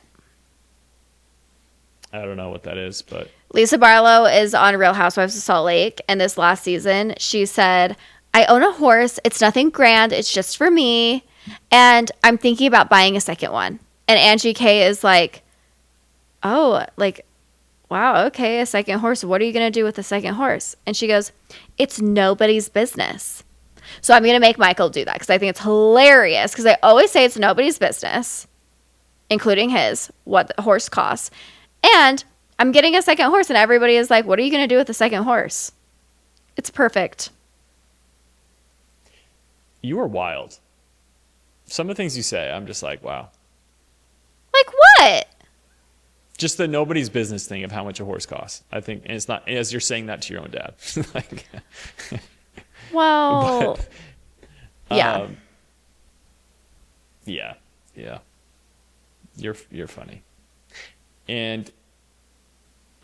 Speaker 1: I don't know what that is, but
Speaker 2: Lisa Barlow is on Real Housewives of Salt Lake, and this last season, she said, I own a horse. It's nothing grand. It's just for me, and I'm thinking about buying a second one. And Angie K is like, oh, like, wow, okay, a second horse. What are you going to do with the second horse? And she goes, it's nobody's business. So I'm going to make Michael do that because I think it's hilarious because I always say it's nobody's business, including his, what the horse costs. And I'm getting a second horse and everybody is like, what are you going to do with the second horse? It's perfect.
Speaker 1: you are wild. Some of the things you say, I'm just like, wow.
Speaker 2: Like what?
Speaker 1: Just the nobody's business thing of how much a horse costs. I think, and it's not as you're saying that to your own dad. Like,
Speaker 2: Well, yeah.
Speaker 1: Yeah. You're funny, and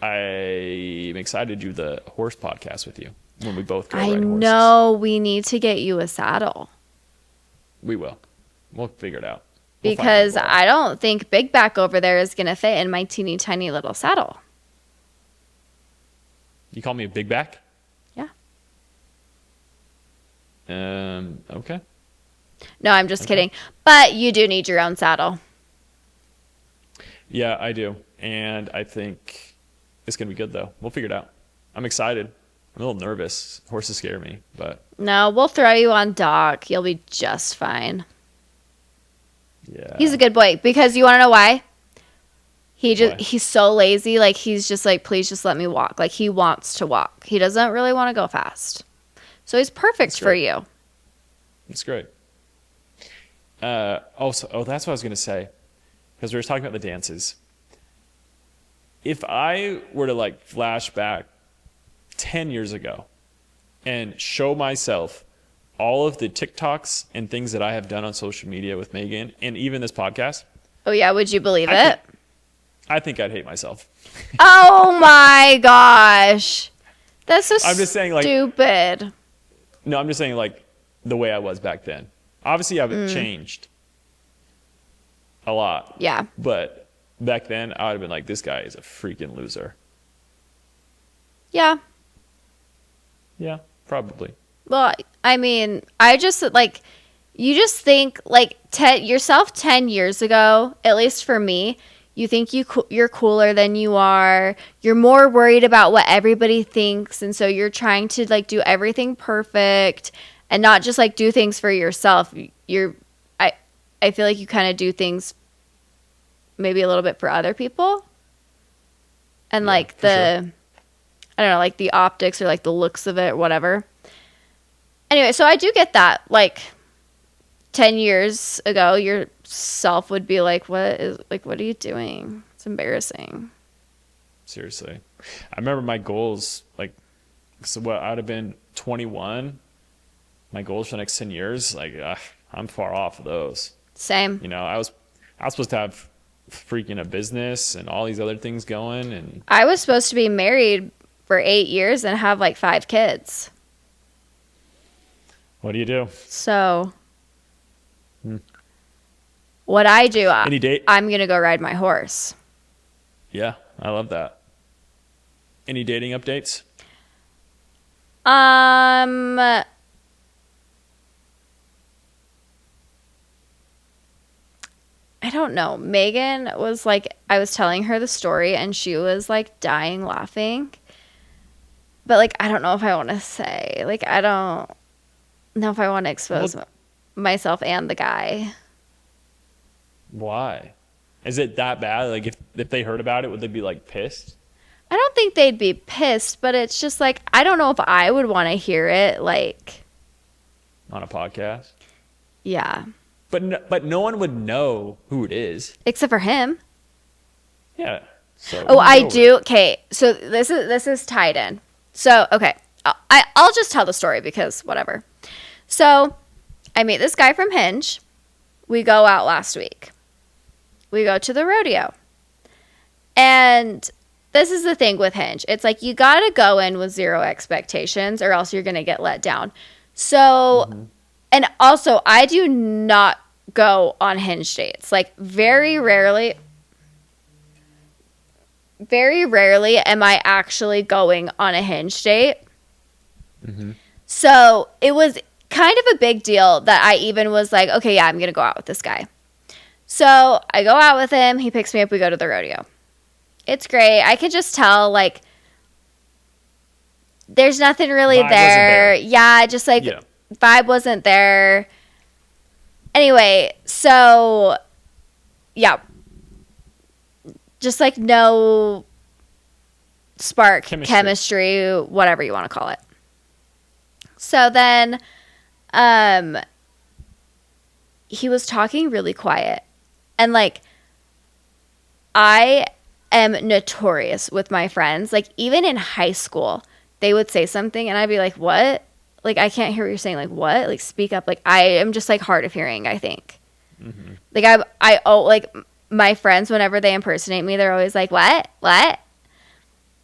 Speaker 1: I'm excited to do the horse podcast with you when we both go
Speaker 2: I
Speaker 1: ride horses.
Speaker 2: know we need to get you a saddle
Speaker 1: We will. We'll figure it out. We'll find
Speaker 2: because
Speaker 1: out why.
Speaker 2: I don't think Big Back over there is going to fit in my teeny tiny little saddle.
Speaker 1: You call me a big back?
Speaker 2: Yeah.
Speaker 1: Okay.
Speaker 2: No, I'm just kidding. But you do need your own saddle.
Speaker 1: Yeah, I do. And I think It's gonna be good though. We'll figure it out. I'm excited. I'm a little nervous. Horses scare me, but
Speaker 2: No, we'll throw you on Doc. You'll be just fine.
Speaker 1: yeah.
Speaker 2: He's a good boy because you want to know why?
Speaker 1: Why?
Speaker 2: He's so lazy. Like he's just like, please just let me walk. Like he wants to walk. He doesn't really want to go fast. So he's perfect
Speaker 1: That's
Speaker 2: for
Speaker 1: great.
Speaker 2: you.
Speaker 1: It's great. Also, that's what I was gonna say, because we were talking about the dances. If I were to like flash back 10 years ago and show myself all of the TikToks and things that I have done on social media with Megan and even this podcast,
Speaker 2: Oh yeah, would you believe
Speaker 1: I
Speaker 2: it?
Speaker 1: I think I'd hate myself.
Speaker 2: Oh my gosh. That's so
Speaker 1: I'm just saying, like,
Speaker 2: stupid.
Speaker 1: no, I'm just saying like the way I was back then. Obviously, I've changed a lot.
Speaker 2: Yeah.
Speaker 1: But back then, I would have been like, this guy is a freaking loser.
Speaker 2: Yeah.
Speaker 1: Yeah, probably.
Speaker 2: Well, I mean, I just like you just think like yourself 10 years ago, at least for me, you think you're cooler than you are. You're more worried about what everybody thinks, and so you're trying to like do everything perfect and not just like do things for yourself. I feel like you kind of do things maybe a little bit for other people. And
Speaker 1: Yeah,
Speaker 2: like
Speaker 1: for sure.
Speaker 2: I don't know, like the optics or like the looks of it or whatever. Anyway, so I do get that. Like 10 years ago, your self would be like, what are you doing? It's embarrassing.
Speaker 1: Seriously. I remember my goals, like, so what, I'd have been 21. My goals for the next 10 years, like, I'm far off of those.
Speaker 2: Same.
Speaker 1: You know, I was supposed to have freaking a business and all these other things going. And
Speaker 2: I was supposed to be married for 8 years and have like 5 kids.
Speaker 1: what do you do?
Speaker 2: So what I do,
Speaker 1: Any date?
Speaker 2: I'm going to go ride my horse.
Speaker 1: Yeah, I love that. Any dating updates?
Speaker 2: I don't know. Megan was like, I was telling her the story and she was like dying laughing. But like, I don't know if I want to say. Like, I don't know if I want to expose myself and the guy.
Speaker 1: Why? Is it that bad? Like, if they heard about it, would they be like pissed
Speaker 2: I don't think they'd be pissed, but it's just like, I don't know if I would want to hear it. Like,
Speaker 1: on a podcast?
Speaker 2: yeah.
Speaker 1: But no one would know who it is.
Speaker 2: Except for him.
Speaker 1: Yeah. So
Speaker 2: Oh, I
Speaker 1: know
Speaker 2: do. Okay, so this is tied in. So okay, I'll just tell the story because whatever. So I meet this guy from Hinge. We go out last week. We go to the rodeo, and this is the thing with Hinge. It's like you gotta go in with zero expectations, or else you're gonna get let down. So, and also I do not go on Hinge dates. Like very rarely am I actually going on a Hinge date. So it was kind of a big deal that I even was like, okay, yeah, I'm going to go out with this guy. So I go out with him. He picks me up. We go to the rodeo. It's great. I could just tell, like, there's nothing really
Speaker 1: Vibe wasn't
Speaker 2: there.
Speaker 1: there.
Speaker 2: Yeah, just like
Speaker 1: Yeah.
Speaker 2: vibe wasn't there. Anyway, so yeah. Just like no spark, chemistry, whatever you want to call it. So then he was talking really quiet. And like I am notorious with my friends. Like even in high school, they would say something and I'd be like, "What?" Like I can't hear what you're saying. Like what? Like speak up. Like I am just like hard of hearing, I think. Like I like my friends, whenever they impersonate me, they're always like, what?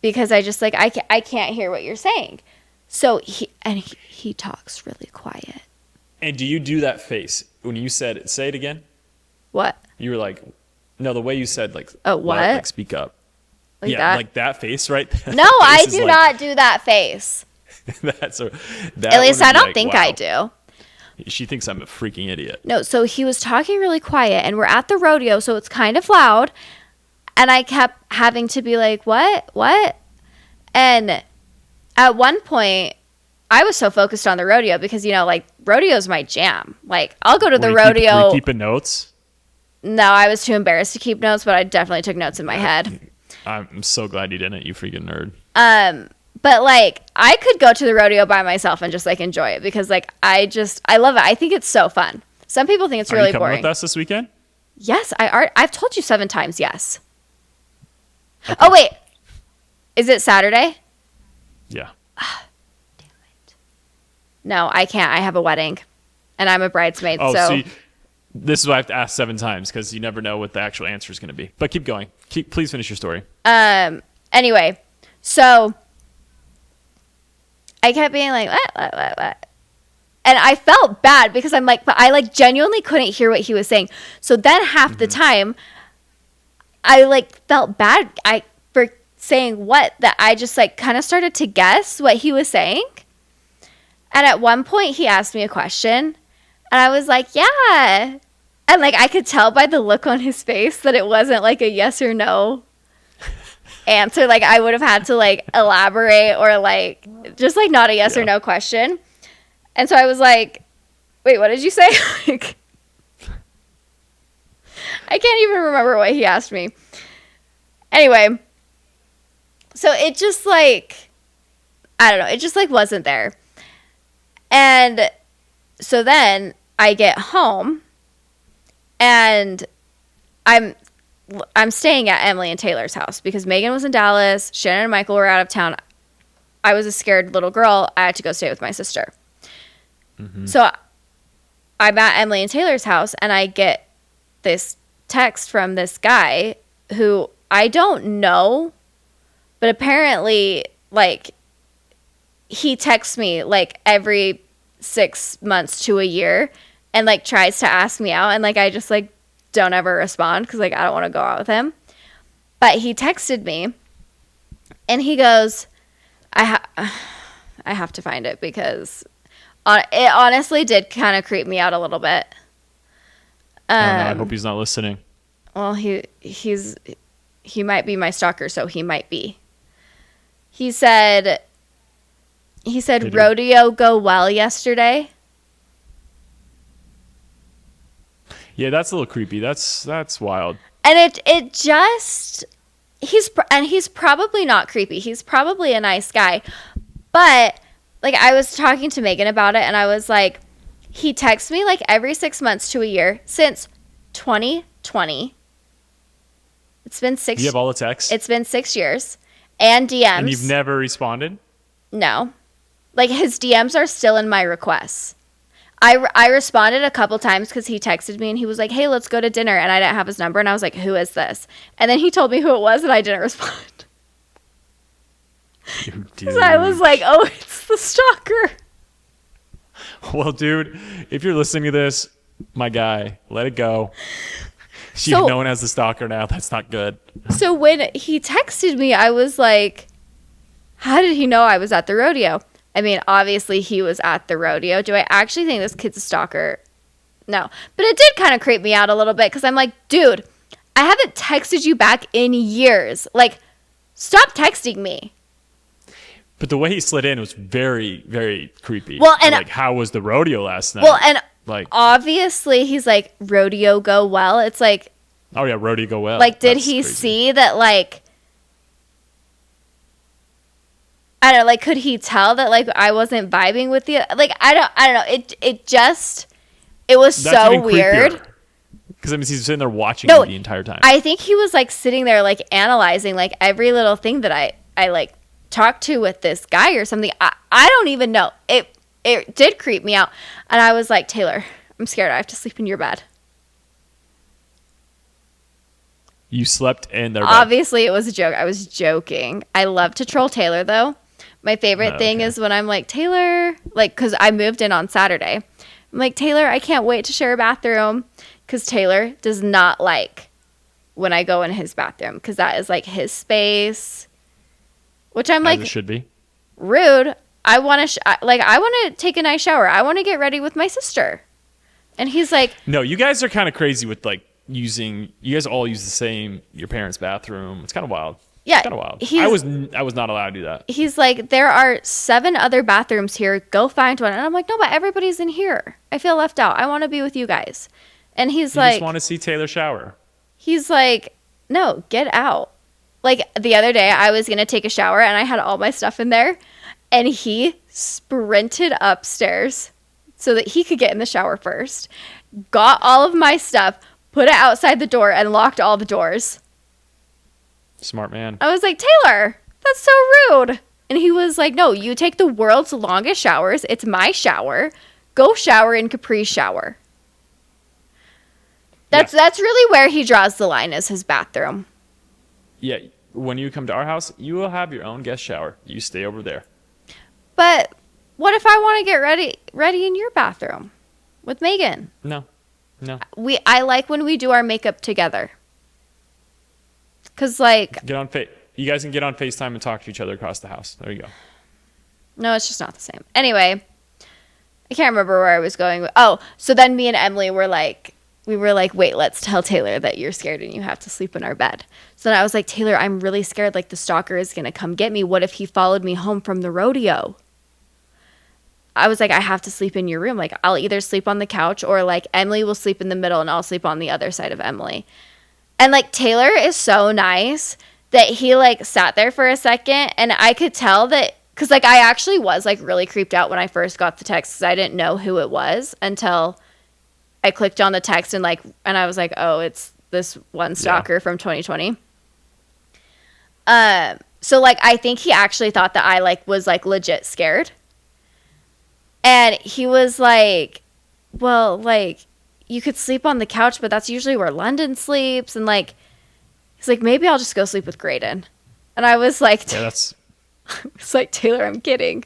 Speaker 2: Because I just like, I can't hear what you're saying. So he talks really quiet.
Speaker 1: And do you do that face when you said it? Say it again.
Speaker 2: What?
Speaker 1: You were like, no, the way you said like,
Speaker 2: Oh, what?
Speaker 1: Like speak up.
Speaker 2: Like
Speaker 1: yeah,
Speaker 2: that?
Speaker 1: like that face, right?
Speaker 2: No, I do not do that face.
Speaker 1: That
Speaker 2: At least
Speaker 1: one
Speaker 2: I
Speaker 1: would be
Speaker 2: don't
Speaker 1: like,
Speaker 2: think
Speaker 1: wow.
Speaker 2: I do.
Speaker 1: She thinks I'm a freaking idiot.
Speaker 2: No, so he was talking really quiet and we're at the rodeo, so it's kind of loud. And I kept having to be like, what? And at one point, I was so focused on the rodeo because, you know, like, rodeo's my jam. Like, I'll go to the rodeo.
Speaker 1: Were you keeping notes?
Speaker 2: No, I was too embarrassed to keep notes, but I definitely took notes in my head.
Speaker 1: I'm so glad you didn't, you freaking nerd.
Speaker 2: But, like, I could go to the rodeo by myself and just, like, enjoy it because, like, I love it. I think it's so fun. Some people think it's really
Speaker 1: Are you coming
Speaker 2: boring.
Speaker 1: with us this weekend?
Speaker 2: Yes, I've told you 7 times yes. Okay. Oh, wait. Is it Saturday?
Speaker 1: Yeah.
Speaker 2: Damn it. No, I can't. I have a wedding, and I'm a bridesmaid.
Speaker 1: Oh,
Speaker 2: so
Speaker 1: this is why I have to ask 7 times because you never know what the actual answer is going to be. But keep going. Please finish your story.
Speaker 2: Anyway, so I kept being like, what? And I felt bad because I'm like, but I like genuinely couldn't hear what he was saying. So then half the time, I like felt bad for saying what, that I just like kind of started to guess what he was saying. And at one point he asked me a question and I was like, yeah. And like I could tell by the look on his face that it wasn't like a yes or no answer. Like I would have had to like elaborate or like just like not a yes or no question. And so I was like, wait, what did you say? Like, I can't even remember what he asked me. Anyway, so it just like, I don't know, it just like wasn't there. And so then I get home and I'm staying at Emily and Taylor's house because Megan was in Dallas, Shannon and Michael were out of town. I was a scared little girl. I had to go stay with my sister. So I'm at Emily and Taylor's house and I get this text from this guy who I don't know, but apparently like he texts me like every 6 months to a year and like tries to ask me out and like I just like don't ever respond because like I don't want to go out with him. But he texted me and he goes, I have to find it because it honestly did kind of creep me out a little bit.
Speaker 1: I hope he's not listening.
Speaker 2: Well, he might be my stalker, so he might be. He said rodeo go well yesterday.
Speaker 1: Yeah, that's a little creepy. That's wild.
Speaker 2: And it just he's probably not creepy. He's probably a nice guy. But like I was talking to Megan about it and I was like, he texts me like every 6 months to a year since 2020. It's been 6
Speaker 1: You have all the texts?
Speaker 2: It's been 6 years. And DMs.
Speaker 1: And you've never responded?
Speaker 2: No. Like his DMs are still in my requests. I responded a couple times because he texted me and he was like, hey, let's go to dinner. And I didn't have his number and I was like, who is this? And then he told me who it was and I didn't respond. So I was like, oh, it's the stalker.
Speaker 1: Well, dude, if you're listening to this, my guy, let it go. She's known as the stalker now. That's not good.
Speaker 2: So when he texted me, I was like, how did he know I was at the rodeo? I mean, obviously he was at the rodeo. Do I actually think this kid's a stalker? No. But it did kind of creep me out a little bit because I'm like, dude, I haven't texted you back in years. Like, stop texting me.
Speaker 1: But the way he slid in was very, very creepy.
Speaker 2: Well, and
Speaker 1: like, how was the rodeo last night?
Speaker 2: Well, and
Speaker 1: like,
Speaker 2: obviously he's like, rodeo go well. It's like,
Speaker 1: oh yeah, rodeo go well.
Speaker 2: Like, did he see that? Like, I don't know. Like, could he tell that like I wasn't vibing with you? Like, I don't know. It was so weird.
Speaker 1: Because I mean, he's sitting there watching you the entire time.
Speaker 2: I think he was like sitting there like analyzing like every little thing that I like talked to with this guy or something. I don't even know. It did creep me out. And I was like, Taylor, I'm scared. I have to sleep in your bed.
Speaker 1: You slept in their bed.
Speaker 2: Obviously, it was a joke. I was joking. I love to troll Taylor, though. My favorite thing is when I'm like, Taylor, like, because I moved in on Saturday. I'm like, Taylor, I can't wait to share a bathroom. Because Taylor does not like when I go in his bathroom. Because that is like his space. Which I'm like,
Speaker 1: as it should be.
Speaker 2: Rude. I want to take a nice shower. I want to get ready with my sister. And he's like,
Speaker 1: no, you guys are kind of crazy with like you guys all use your parents' bathroom. It's kind of wild.
Speaker 2: Yeah,
Speaker 1: It's kind of wild. I was not allowed to do that.
Speaker 2: He's like, there are 7 other bathrooms here. Go find one. And I'm like, no, but everybody's in here. I feel left out. I want to be with you guys. And
Speaker 1: You just want to see Taylor shower.
Speaker 2: he's like, no, get out. Like the other day, I was going to take a shower and I had all my stuff in there. And he sprinted upstairs so that he could get in the shower first, got all of my stuff, put it outside the door, and locked all the doors.
Speaker 1: Smart man.
Speaker 2: I was like, Taylor, that's so rude. And he was like, no, you take the world's longest showers. It's my shower. Go shower in Capri's shower. That's really where he draws the line, is his bathroom.
Speaker 1: Yeah, when you come to our house, you will have your own guest shower. You stay over there.
Speaker 2: But what if I want to get ready in your bathroom with Megan?
Speaker 1: No.
Speaker 2: I like when we do our makeup together. Cause like,
Speaker 1: you guys can get on FaceTime and talk to each other across the house. There you go.
Speaker 2: no, it's just not the same. Anyway, I can't remember where I was going. Oh, so then me and Emily were like, wait, let's tell Taylor that you're scared and you have to sleep in our bed. So then I was like, Taylor, I'm really scared. Like the stalker is going to come get me. What if he followed me home from the rodeo? I was like, I have to sleep in your room. Like I'll either sleep on the couch or like Emily will sleep in the middle and I'll sleep on the other side of Emily. And like Taylor is so nice that he like sat there for a second and I could tell that, because like I actually was like really creeped out when I first got the text because I didn't know who it was until I clicked on the text and I was like, oh, it's this one stalker from 2020. So like I think he actually thought that I like was like legit scared. And he was like, well, like you could sleep on the couch, but that's usually where London sleeps. And like, he's like, maybe I'll just go sleep with Graydon. And I was like, it's like, Taylor, I'm kidding.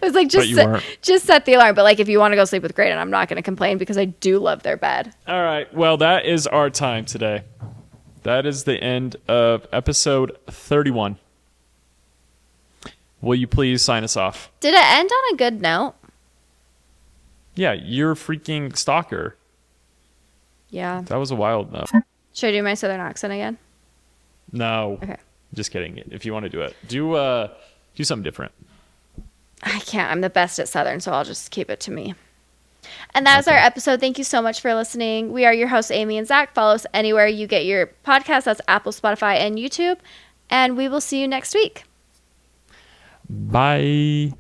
Speaker 2: I was like, just set the alarm. But like, if you want to go sleep with Graydon, I'm not going to complain because I do love their bed.
Speaker 1: All right. Well, that is our time today. That is the end of episode 31. Will you please sign us off?
Speaker 2: Did it end on a good note?
Speaker 1: Yeah, you're a freaking stalker.
Speaker 2: Yeah.
Speaker 1: That was a wild note.
Speaker 2: Should I do my southern accent again?
Speaker 1: No.
Speaker 2: Okay.
Speaker 1: Just kidding. If you want to do it, do something different.
Speaker 2: I can't. I'm the best at southern, so I'll just keep it to me. And that is our episode. Thank you so much for listening. We are your hosts, Amy and Zach. Follow us anywhere you get your podcast. That's Apple, Spotify, and YouTube. And we will see you next week.
Speaker 1: Bye.